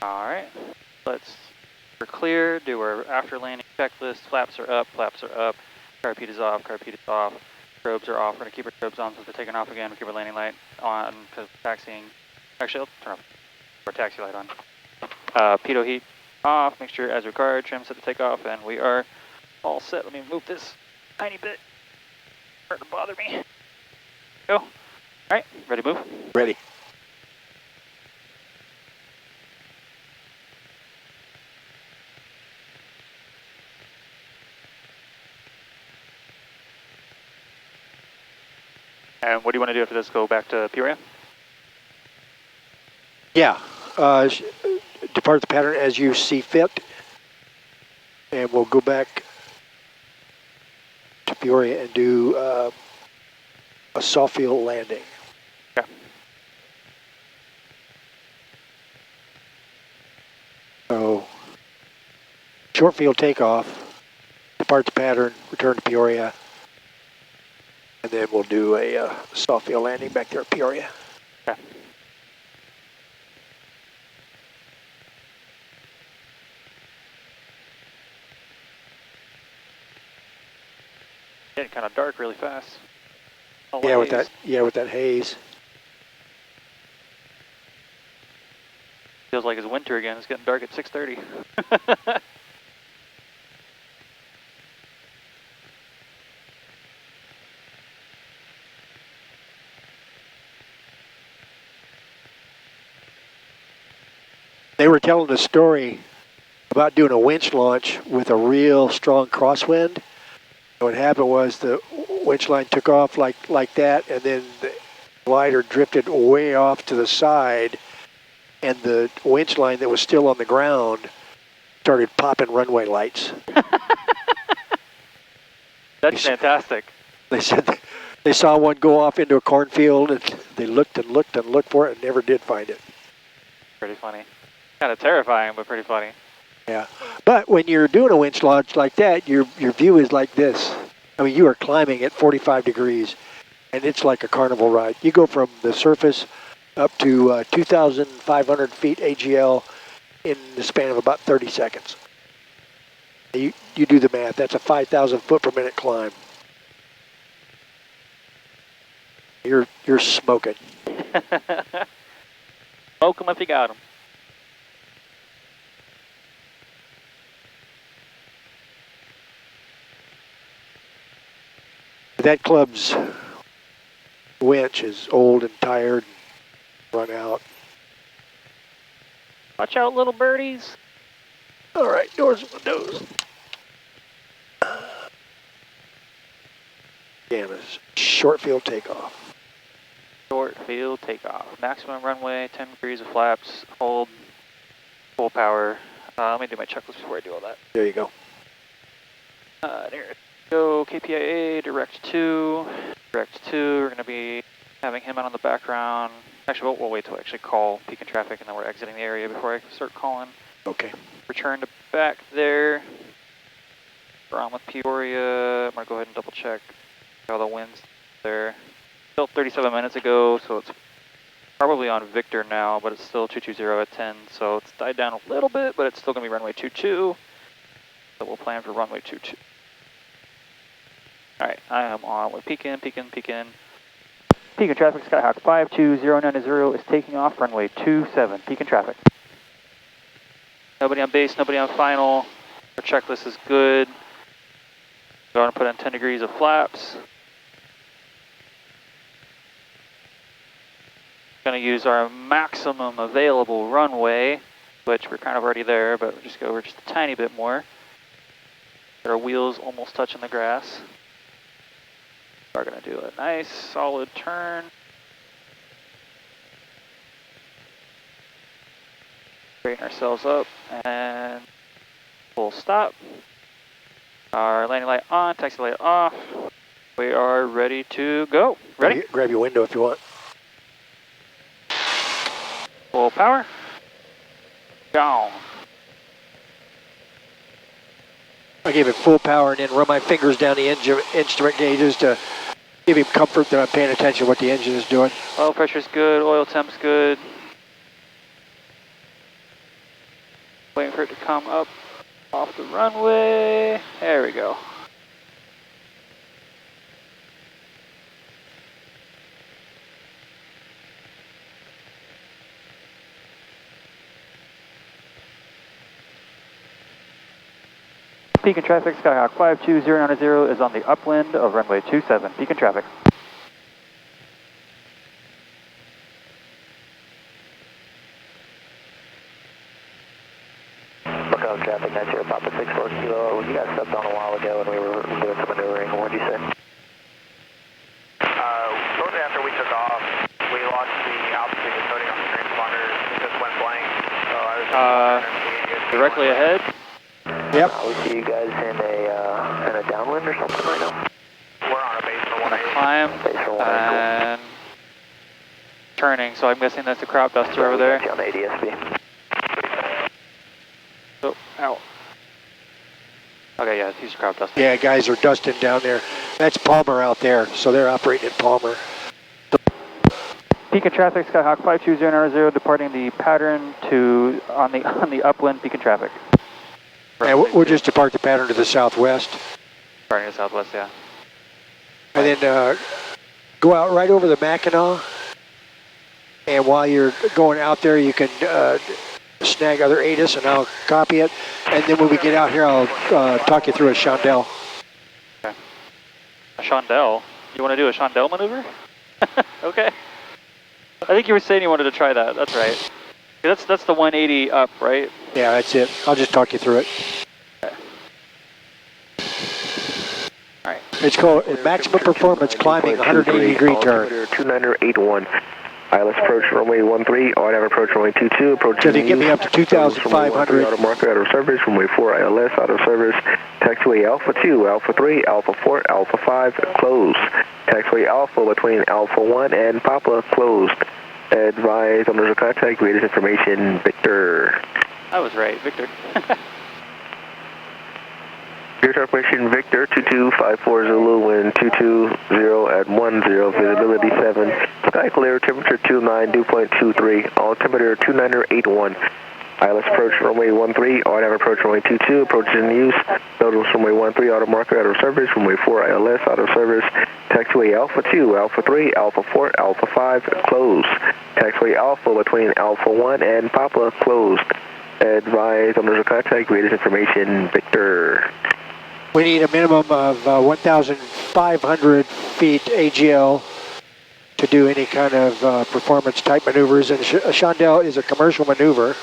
Alright. Let's We're clear, do our after landing checklist, flaps are up, carpet is off, probes are off. We're going to keep our probes on since we're taking off again. We'll keep our landing light on because taxiing. Actually, I'll turn off our taxi light on. Pitot heat off, mixture as required, trim set to takeoff, and we are all set. Let me move this tiny bit. Starting to bother me. Go. All right, ready to move? Ready. And what do you want to do after this? Go back to Peoria? Yeah. Depart the pattern as you see fit. And we'll go back to Peoria and do a soft field landing. Okay. So, short field takeoff, depart the pattern, return to Peoria, and then we'll do a soft field landing back there at Peoria. Okay. Getting kind of dark really fast. Yeah, with that haze. Feels like it's winter again. It's getting dark at 6:30. They were telling a story about doing a winch launch with a real strong crosswind. And what happened was the winch line took off like that, and then the glider drifted way off to the side, and the winch line that was still on the ground started popping runway lights. That's fantastic. They said they saw one go off into a cornfield, and they looked and looked and looked for it and never did find it. Pretty funny. Kind of terrifying, but pretty funny. Yeah, but when you're doing a winch launch like that, your view is like this. I mean, you are climbing at 45 degrees, and it's like a carnival ride. You go from the surface up to 2,500 feet AGL in the span of about 30 seconds. You do the math. That's a 5,000 foot per minute climb. You're smoking. Smoke them if you got them. That club's winch is old and tired and run out. Watch out, little birdies. All right, doors and windows. Again, it's short field takeoff. Short field takeoff. Maximum runway, 10 degrees of flaps, hold, full power. Let me do my checklist before I do all that. There you go. There we go. KPIA, direct 2. Direct 2, we're going to be having him out on the background. Actually, we'll wait till we actually call peak in traffic, and then we're exiting the area before I start calling. Okay. Return to back there. We're on with Peoria. I'm going to go ahead and double check how the wind's there. Still 37 minutes ago, so it's probably on Victor now, but it's still 220 at 10, so it's died down a little bit, but it's still going to be runway 22. So we'll plan for runway 22. All right, I am on with peak in. Peak in traffic, Skyhawk 52090 is taking off, runway 27. Peak in traffic. Nobody on base, nobody on final. Our checklist is good. Going to put in 10 degrees of flaps. Going to use our maximum available runway, which we're kind of already there, but we'll just go over just a tiny bit more. Get our wheels almost touching the grass. We're going to do a nice solid turn. Straighten ourselves up and full stop. Our landing light on, taxi light off. We are ready to go. Ready? Grab your window if you want. Full power. Gone. I gave it full power and then run my fingers down the instrument gauges to give him comfort that I'm paying attention to what the engine is doing. Oil pressure's good, oil temp's good. Waiting for it to come up the runway. There we go. Beacon traffic, Skyhawk 52090 is on the upwind of runway 27. Beacon traffic. Lookout traffic, that's your Papa 64 Kilo. You got stepped on a while ago and we were doing some maneuvering. What did you say? Shortly after we took off, we lost the altitude coding on the transponder. It just went blank. So I was Directly ahead. Yep. we see you guys in a downwind or something right now. We're on a base for 180. Climb Base for 180. and turning. So I'm guessing that's the crop duster over there. On the ADSB. Oh, ow. Okay, yeah, he's crop duster. Yeah, guys are dusting down there. That's Palmer out there, so they're operating at Palmer. Beacon traffic, Skyhawk 52090 departing the pattern to on the upwind. Beacon traffic. And we'll just depart the pattern to the southwest. Departing to southwest, yeah. And then go out right over the Mackinac. And while you're going out there, you can snag other ATIS and I'll copy it. And then when we get out here, I'll talk you through a chandelle. Okay. A chandelle? You want to do a chandelle maneuver? Okay. I think you were saying you wanted to try that. That's right. That's the 180 up, right? Yeah, that's it. I'll just talk you through it. Okay. All right. It's called maximum performance climbing 180-degree turn. 2981. ILS approach runway 13, auto have approach runway 22, approach So they get me up to 2,500. Auto marker out of service, runway 4 ILS out of service, taxiway Alpha 2, Alpha 3, Alpha 4, Alpha 5, closed. Taxiway Alpha between Alpha 1 and Papa, closed. Advise on the contact, greatest information, Victor. I was right, Victor. Air transmission Victor 2254 Zulu, wind 220 at 10, visibility 7, sky clear, temperature 29, dew point 23, altimeter 2981. ILS approach runway 13, auto have approach runway 22, approach is in use, notice runway 13, auto marker out of service, runway 4 ILS out of service, taxiway Alpha 2, Alpha 3, Alpha 4, Alpha 5, closed. Taxiway Alpha between Alpha 1 and Papa, closed. Advise on the contact, greatest information, Victor. We need a minimum of 1,500 feet AGL to do any kind of performance type maneuvers. And a chandelle is a commercial maneuver.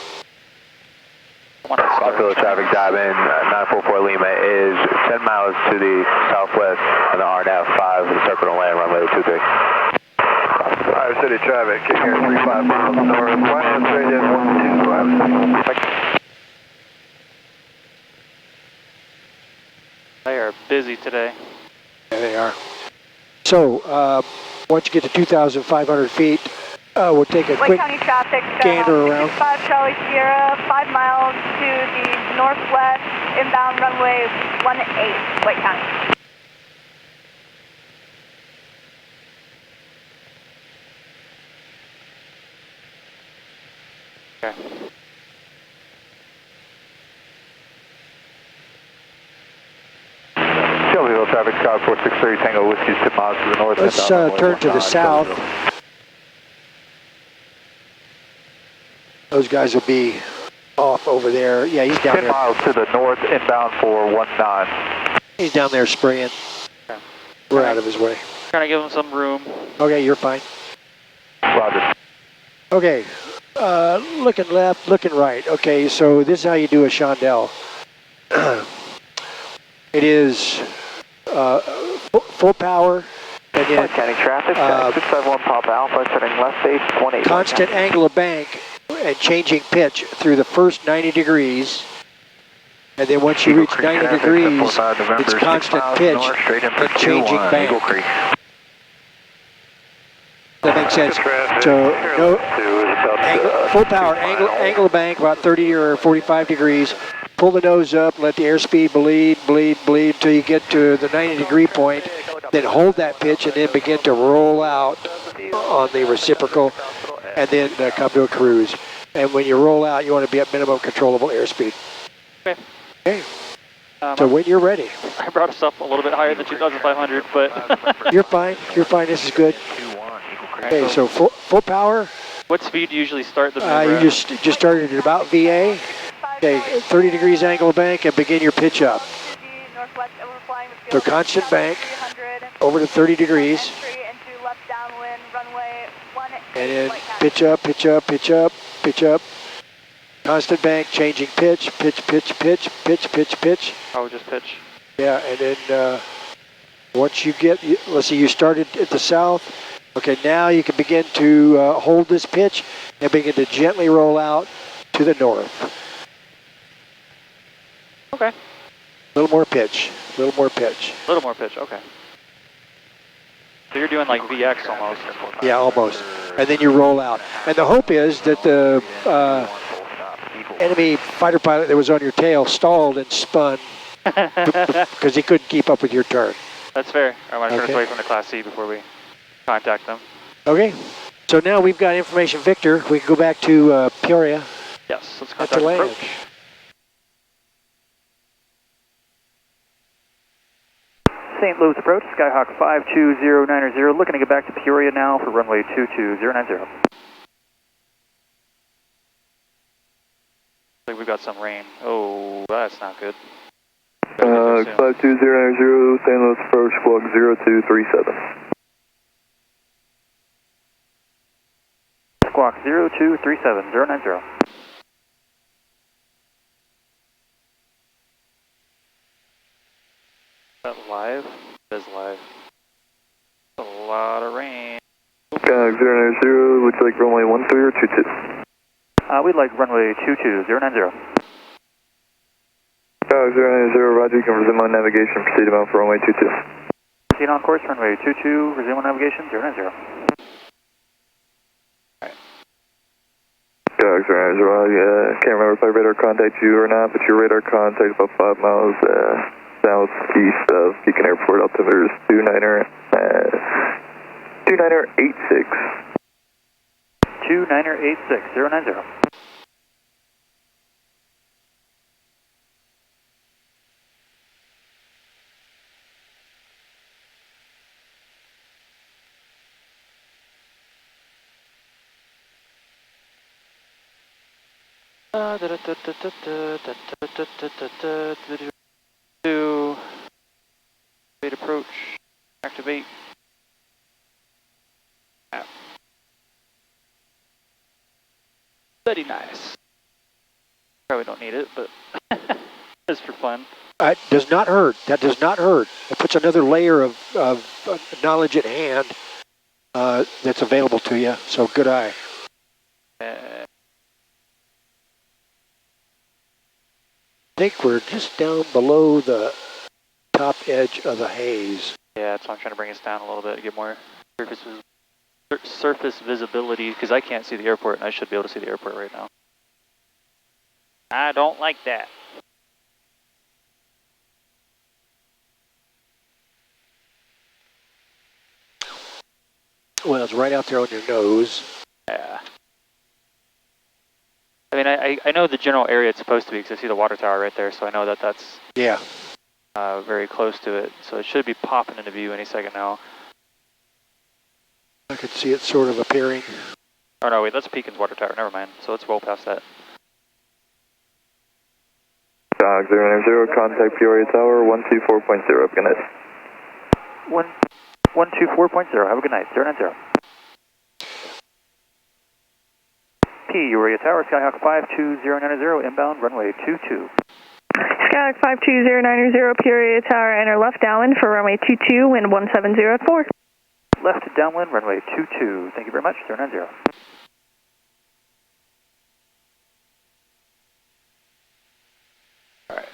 Buffalo traffic diving 944 Lima is 10 miles to the southwest on the RNAV 5 with circle and land runway 23. Iowa City traffic, kick here 35 miles north, land straight in 12. They are busy today. Yeah, they are. So, once you get to 2,500 feet, we'll take a quick County traffic, gander around. 5 Charlie Sierra, 5 miles to the northwest, inbound runway 18, White County. Okay. Shelbyville traffic, Sky 463 Tango Whiskey, 10 miles to the north. Let's turn to the south. Those guys will be off over there. Yeah, he's down 10 there. miles to the north, inbound for 19. He's down there spraying. Okay. We're out of his way. Trying to give him some room. Okay, you're fine. Roger. Okay, looking left, looking right. Okay, so this is how you do a chandelle. It is full power, and then County traffic, 651 Papa Alpha, turning left base 18. constant angle of bank and changing pitch through the first 90 degrees. And then once you reach 90 degrees, it's constant pitch and changing bank. That makes sense. So no angle, full power, angle of bank about 30 or 45 degrees. Pull the nose up, let the airspeed bleed till you get to the 90-degree point. Then hold that pitch and then begin to roll out on the reciprocal and then come to a cruise. And when you roll out, you want to be at minimum controllable airspeed. Okay. Okay. So when you're ready. I brought us up a little bit higher than 2,500, but... You're fine, this is good. Okay, so full power. What speed do you usually start the maneuver You just started at about VA. Okay, 30 degrees angle of bank and begin your pitch up. So constant bank, over to 30 degrees. And then pitch up, pitch up, pitch up, pitch up. Constant bank, changing pitch, pitch, pitch, pitch, pitch, pitch, pitch. Oh, just pitch. Yeah, and then once you get, let's see, you started at the south. Okay, now you can begin to hold this pitch and begin to gently roll out to the north. Okay. A little more pitch, a little more pitch. A little more pitch, okay. So you're doing like VX almost. Yeah, almost. And then you roll out. And the hope is that the enemy fighter pilot that was on your tail stalled and spun because he couldn't keep up with your turn. That's fair. I want to turn us away from the Class C before we contact them. Okay. So now we've got information Victor. We can go back to Peoria. Yes, let's at contact the land. approach. St. Louis approach, Skyhawk 52090, looking to get back to Peoria now for runway 22090. Like we've got some rain. Oh, that's not good. 52090, St. Louis approach, squawk 0237. Squawk 0237, 090. Is that live? It is live. A lot of rain. Skyhawk 090, looks like runway 13 or 22. We'd like runway 22090. Skyhawk 090, roger, you can resume on navigation, proceed about for runway 22. Proceed on course, runway 22, resume on navigation, 090. Skyhawk 090, I can't remember if I radar contacted you or not, but your radar contact about 5 miles southeast of Beacon Airport, altimeter is 2986. 2986, 090. Activate approach. Activate. Very nice. Probably don't need it, but just for fun. It does not hurt. That does not hurt. It puts another layer of knowledge at hand that's available to you. So good eye. I think we're just down below the top edge of the haze. Yeah, that's why I'm trying to bring us down a little bit, get more surface visibility, because I can't see the airport, and I should be able to see the airport right now. I don't like that. Well, it's right out there on your nose. Yeah. I mean, I know the general area it's supposed to be, because I see the water tower right there, so I know that that's very close to it. So it should be popping into view any second now. I could see it sort of appearing. Oh no, wait, that's Pekin's water tower, never mind. So let's roll past that. Dog 090, contact Peoria Tower, 124.0, good night. 124.0, have a good night, 090. Peoria Tower, Skyhawk 52090, inbound, runway 22. Skyhawk 52090, Peoria Tower, enter left downwind for runway 22, wind 170 at 4. Left downwind, runway 22. Thank you very much, 090. Alright,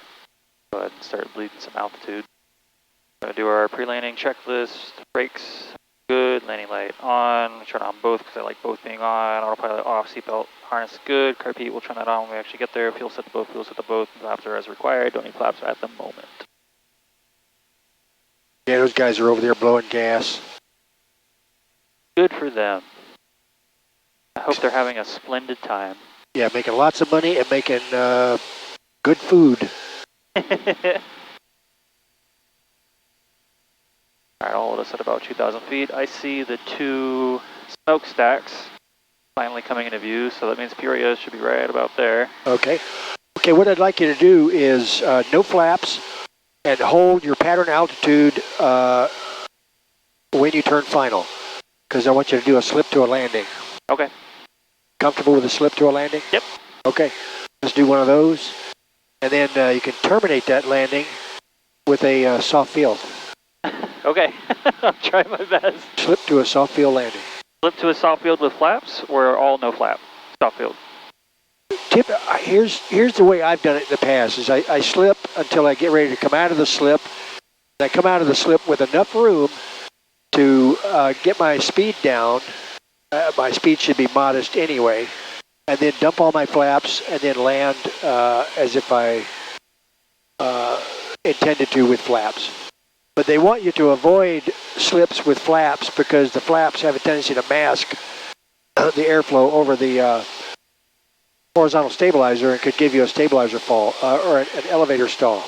go ahead and start bleeding some altitude. We're going to do our pre-landing checklist, brakes, good, landing light on, turn on both because I like both being on, autopilot off, seatbelt harness good, car Pete, we'll turn that on when we actually get there, fuel set to both, flaps are as required, don't need flaps at the moment. Yeah, those guys are over there blowing gas. Good for them. I hope they're having a splendid time. Yeah, making lots of money and making good food. All right, I'll hold us at about 2,000 feet. I see the 2 smokestacks finally coming into view, so that means Peoria should be right about there. Okay. Okay, what I'd like you to do is no flaps and hold your pattern altitude when you turn final, because I want you to do a slip to a landing. Okay. Comfortable with a slip to a landing? Yep. Okay, let's do one of those, and then you can terminate that landing with a soft field. Okay, I'll try my best. Slip to a soft field landing. Slip to a soft field with flaps, or all no flap? Soft field. Here's the way I've done it in the past, is I slip until I get ready to come out of the slip. I come out of the slip with enough room to get my speed down. My speed should be modest anyway. And then dump all my flaps and then land as if I intended to with flaps. But they want you to avoid slips with flaps because the flaps have a tendency to mask the airflow over the horizontal stabilizer and could give you a stabilizer fall or an elevator stall.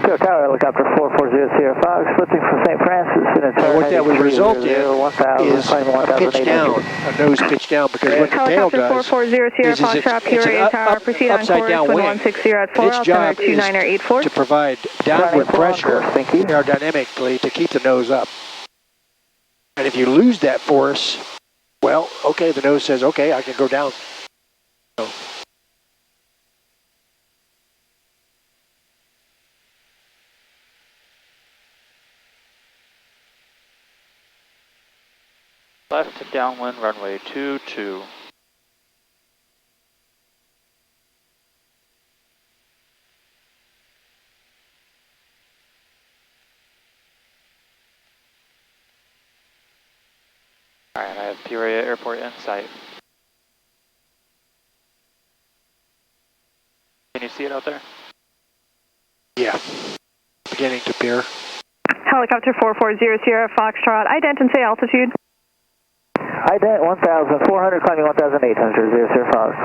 Tower helicopter 440 Sierra Fox, flipping from St. Francis in a turn. What that would result in is a pitch down, a nose pitch down, because what the tail does is it's an upside down wing. Its job is to provide downward pressure aerodynamically to keep the nose up. And if you lose that force, well, okay, the nose says, okay, I can go down. So. Left to downwind runway 22. Alright, I have Peoria Airport in sight. Can you see it out there? Yeah, beginning to appear. Helicopter 440 Sierra Foxtrot, ident and say altitude. Ident 1,400, climbing 1,800, Sierra Fox.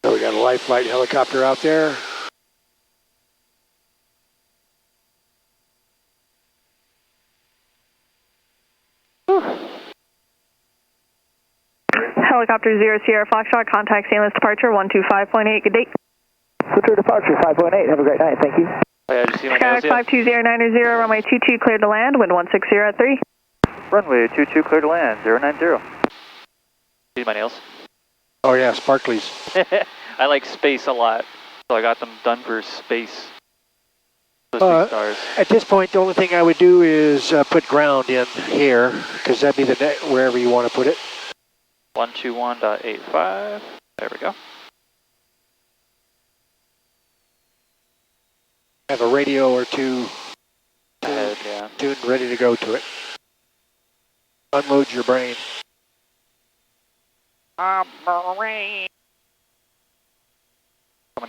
So we got a light flight helicopter out there. Helicopter 0 Sierra Foxtrot, contact St. Louis departure 125.8, good day. Switcher departure 5.8, have a great night, thank you. Oh, yeah, did you see my Skyhawk 52090, runway 22 cleared to land, wind 160 at 3. Runway 22 cleared to land, 090. See my nails? Oh yeah, sparklies. I like space a lot, so I got them done for space. Those stars. At this point, the only thing I would do is put ground in here, because that'd be the wherever you want to put it. 121.85, there we go. Have a radio or two tuned, ready to go to it. Unload your brain. Coming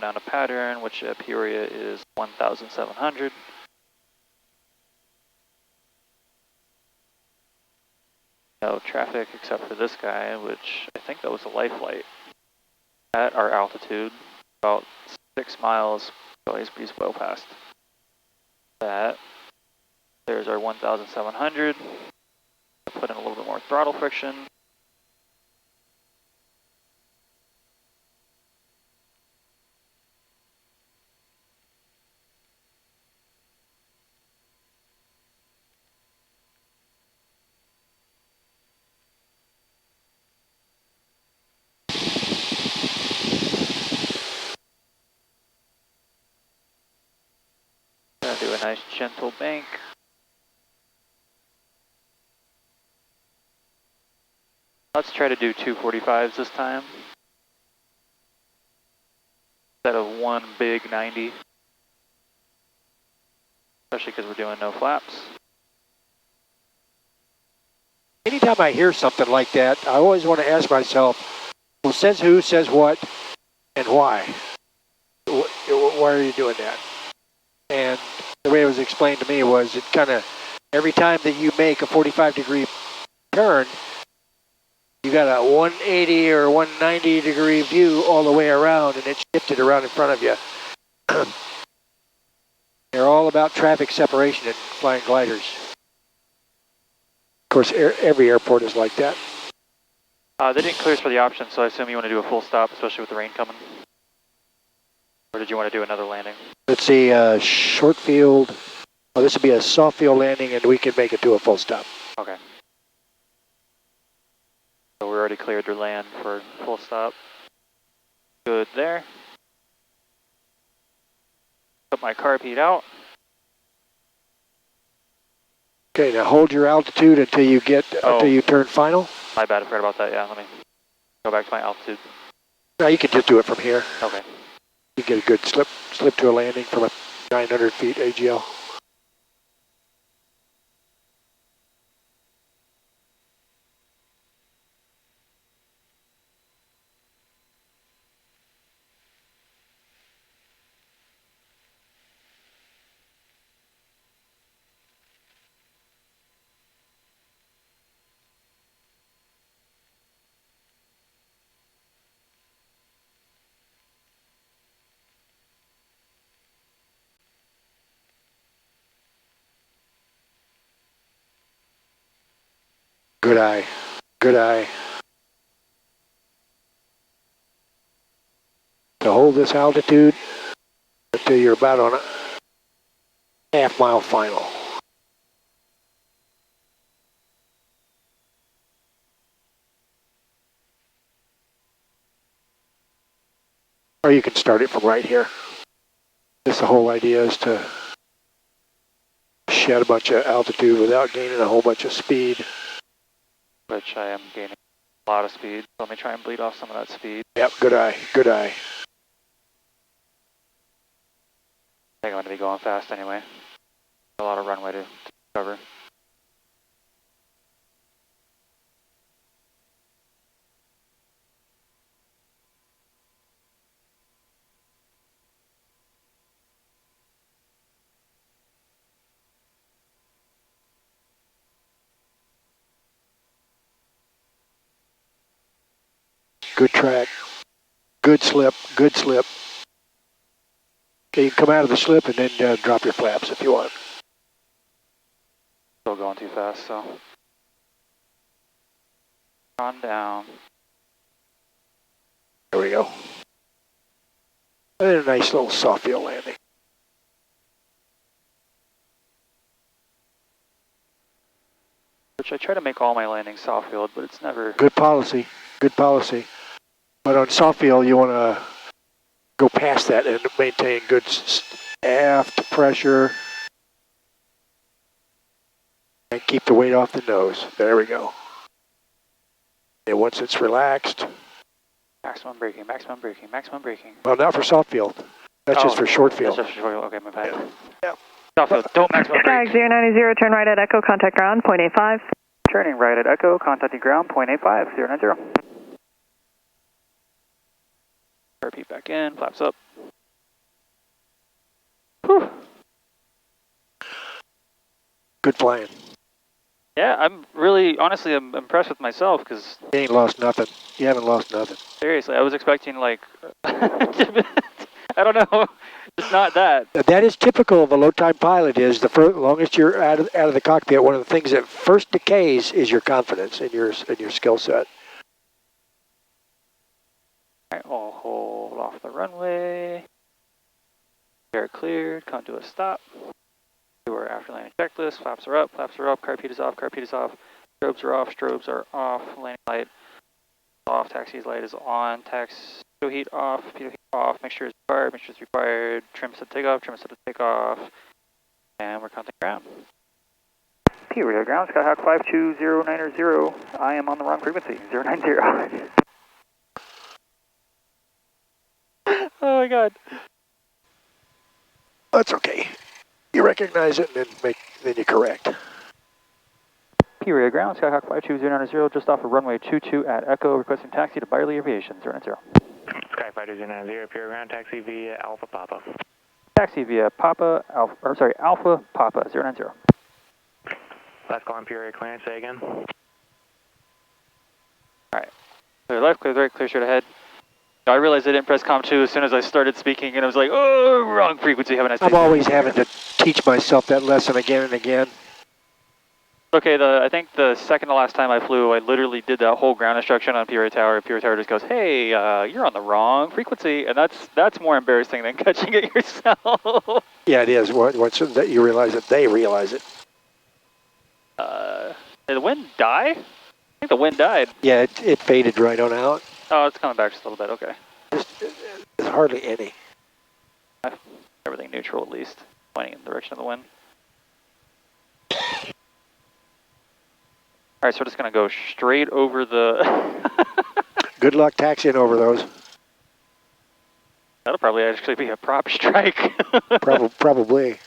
down to pattern, which at Peoria is 1,700. No traffic except for this guy, which I think that was a life flight. At our altitude, about 6 miles. So he's well past that. There's our 1,700. Put in a little bit more throttle friction. Gonna do a nice gentle bank. Let's try to do 245s this time, instead of one big 90, especially because we're doing no flaps. Anytime I hear something like that, I always want to ask myself, well, says who, says what, and why? Why are you doing that? And the way it was explained to me was it kind of, every time that you make a 45-degree turn, you got a 180 or 190 degree view all the way around, and it's shifted around in front of you. They're all about traffic separation in flying gliders. Of course, every airport is like that. They didn't clear us for the option, so I assume you want to do a full stop, especially with the rain coming. Or did you want to do another landing? Let's see, short field. Oh, this would be a soft field landing, and we can make it to a full stop. Okay. So we already cleared their land for full stop. Good there. Put my carpet out. Okay, now hold your altitude until you until you turn final. My bad, I forgot about that. Yeah, let me go back to my altitude. No, you can just do it from here. Okay. You get a good slip to a landing from a 900 feet AGL. Good eye. Good eye. So hold this altitude until you're about on a half-mile final. Or you can start it from right here. This the whole idea is to shed a bunch of altitude without gaining a whole bunch of speed. Which I am gaining a lot of speed. So let me try and bleed off some of that speed. Yep, good eye, good eye. I think I'm going to be going fast anyway. A lot of runway to cover. Good track, good slip, good slip. Okay, you can come out of the slip and then drop your flaps if you want. Still going too fast, so. On down. There we go. And then a nice little soft field landing. Which I try to make all my landings soft field, but it's never... Good policy, good policy. But on soft field, you want to go past that and maintain good aft pressure. And keep the weight off the nose. There we go. And once it's relaxed. Maximum braking, maximum braking, maximum braking. Well, not for soft field. That's just for short field. That's just for short field. Okay, my bad. Yeah. Soft field, don't maximum brake. Skyhawk 090, turn right at Echo, contact ground, 0.85. Turning right at Echo, contacting ground, 0.85, 090. Repeat back in, flaps up. Whew. Good flying. Yeah, I'm really, honestly, I'm impressed with myself because... You ain't lost nothing. You haven't lost nothing. Seriously, I was expecting like... I don't know, it's not that. That is typical of a low-time pilot, is the longest you're out of the cockpit, one of the things that first decays is your confidence in your skill set. All right, I'll hold off the runway. Air cleared, come to a stop. Do our after landing checklist. Flaps are up, carpet is off, strobes are off, landing light off, taxi light is on, taxi heat off, pitot heat off, make sure it's required, trim set to takeoff, and we're counting ground. Peoria ground, Skyhawk 52090, I am on the wrong frequency, 090. Oh my god. That's okay. You recognize it and then you correct. Peoria ground, Skyhawk 52090, just off of runway 22 at Echo, requesting taxi to Byerly Aviation, 090. Sky 52090, Peoria ground, taxi via Alpha Papa. Taxi via Alpha Papa, 090. Last call on Peoria clearance, say again. Alright, clear left, clear right, clear straight ahead. I realized I didn't press COM 2 as soon as I started speaking, and I was like, oh, wrong frequency, have a nice day. I'm always having to teach myself that lesson again and again. Okay, I think the second to last time I flew, I literally did that whole ground instruction on Peoria Tower. Peoria Tower just goes, "Hey, you're on the wrong frequency," and that's more embarrassing than catching it yourself. Yeah, it is. Once that you realize it, they realize it. Did the wind die? I think the wind died. Yeah, it faded right on out. Oh, it's coming back just a little bit. Okay. There's hardly any. Everything neutral at least, pointing in the direction of the wind. All right, so we're just gonna go straight over the. Good luck taxiing over those. That'll probably actually be a prop strike. Probably.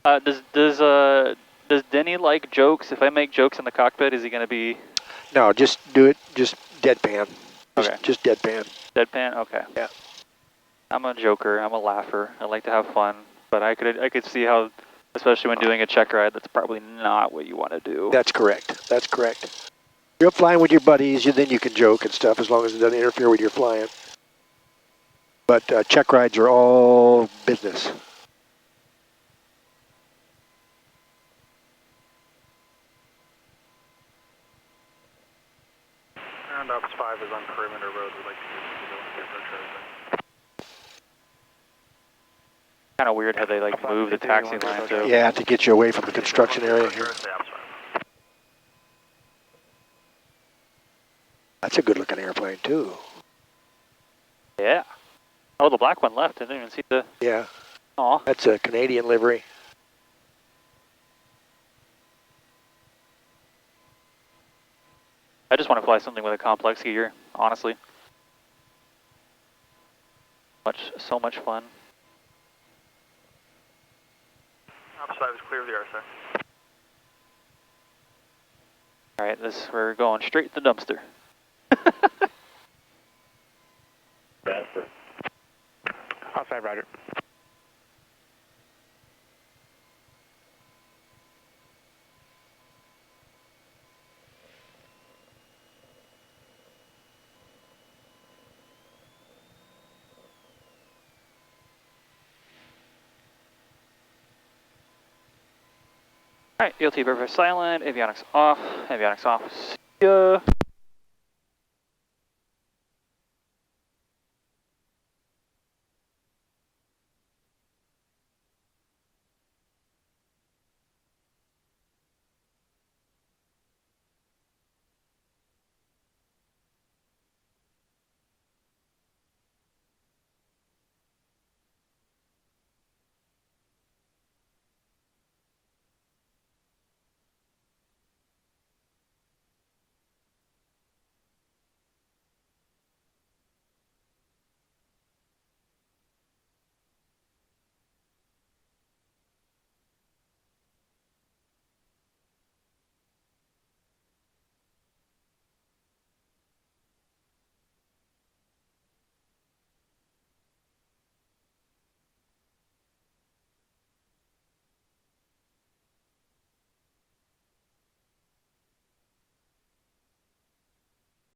Does Denny like jokes? If I make jokes in the cockpit, is he gonna be? No, just do it. Just deadpan. Okay. Just deadpan. Deadpan. Okay. Yeah. I'm a joker. I'm a laugher. I like to have fun, but I could see how, especially when doing a check ride, that's probably not what you want to do. That's correct. That's correct. You're flying with your buddies, then you can joke and stuff as long as it doesn't interfere with your flying. But check rides are all business. Round Ops 5 is on perimeter road. We'd like to get Kind of weird how they like move the taxi line too. Yeah, to get you away from the construction area here. That's a good looking airplane too. Yeah. Oh, the black one left. I didn't even see the. Yeah. Aw. That's a Canadian livery. I just want to fly something with a complex gear, honestly. So much fun. Ops 5 is clear of the RSI. All right, we're going straight to the dumpster. Ops 5, roger. All right, ELT verified silent, avionics off, see ya.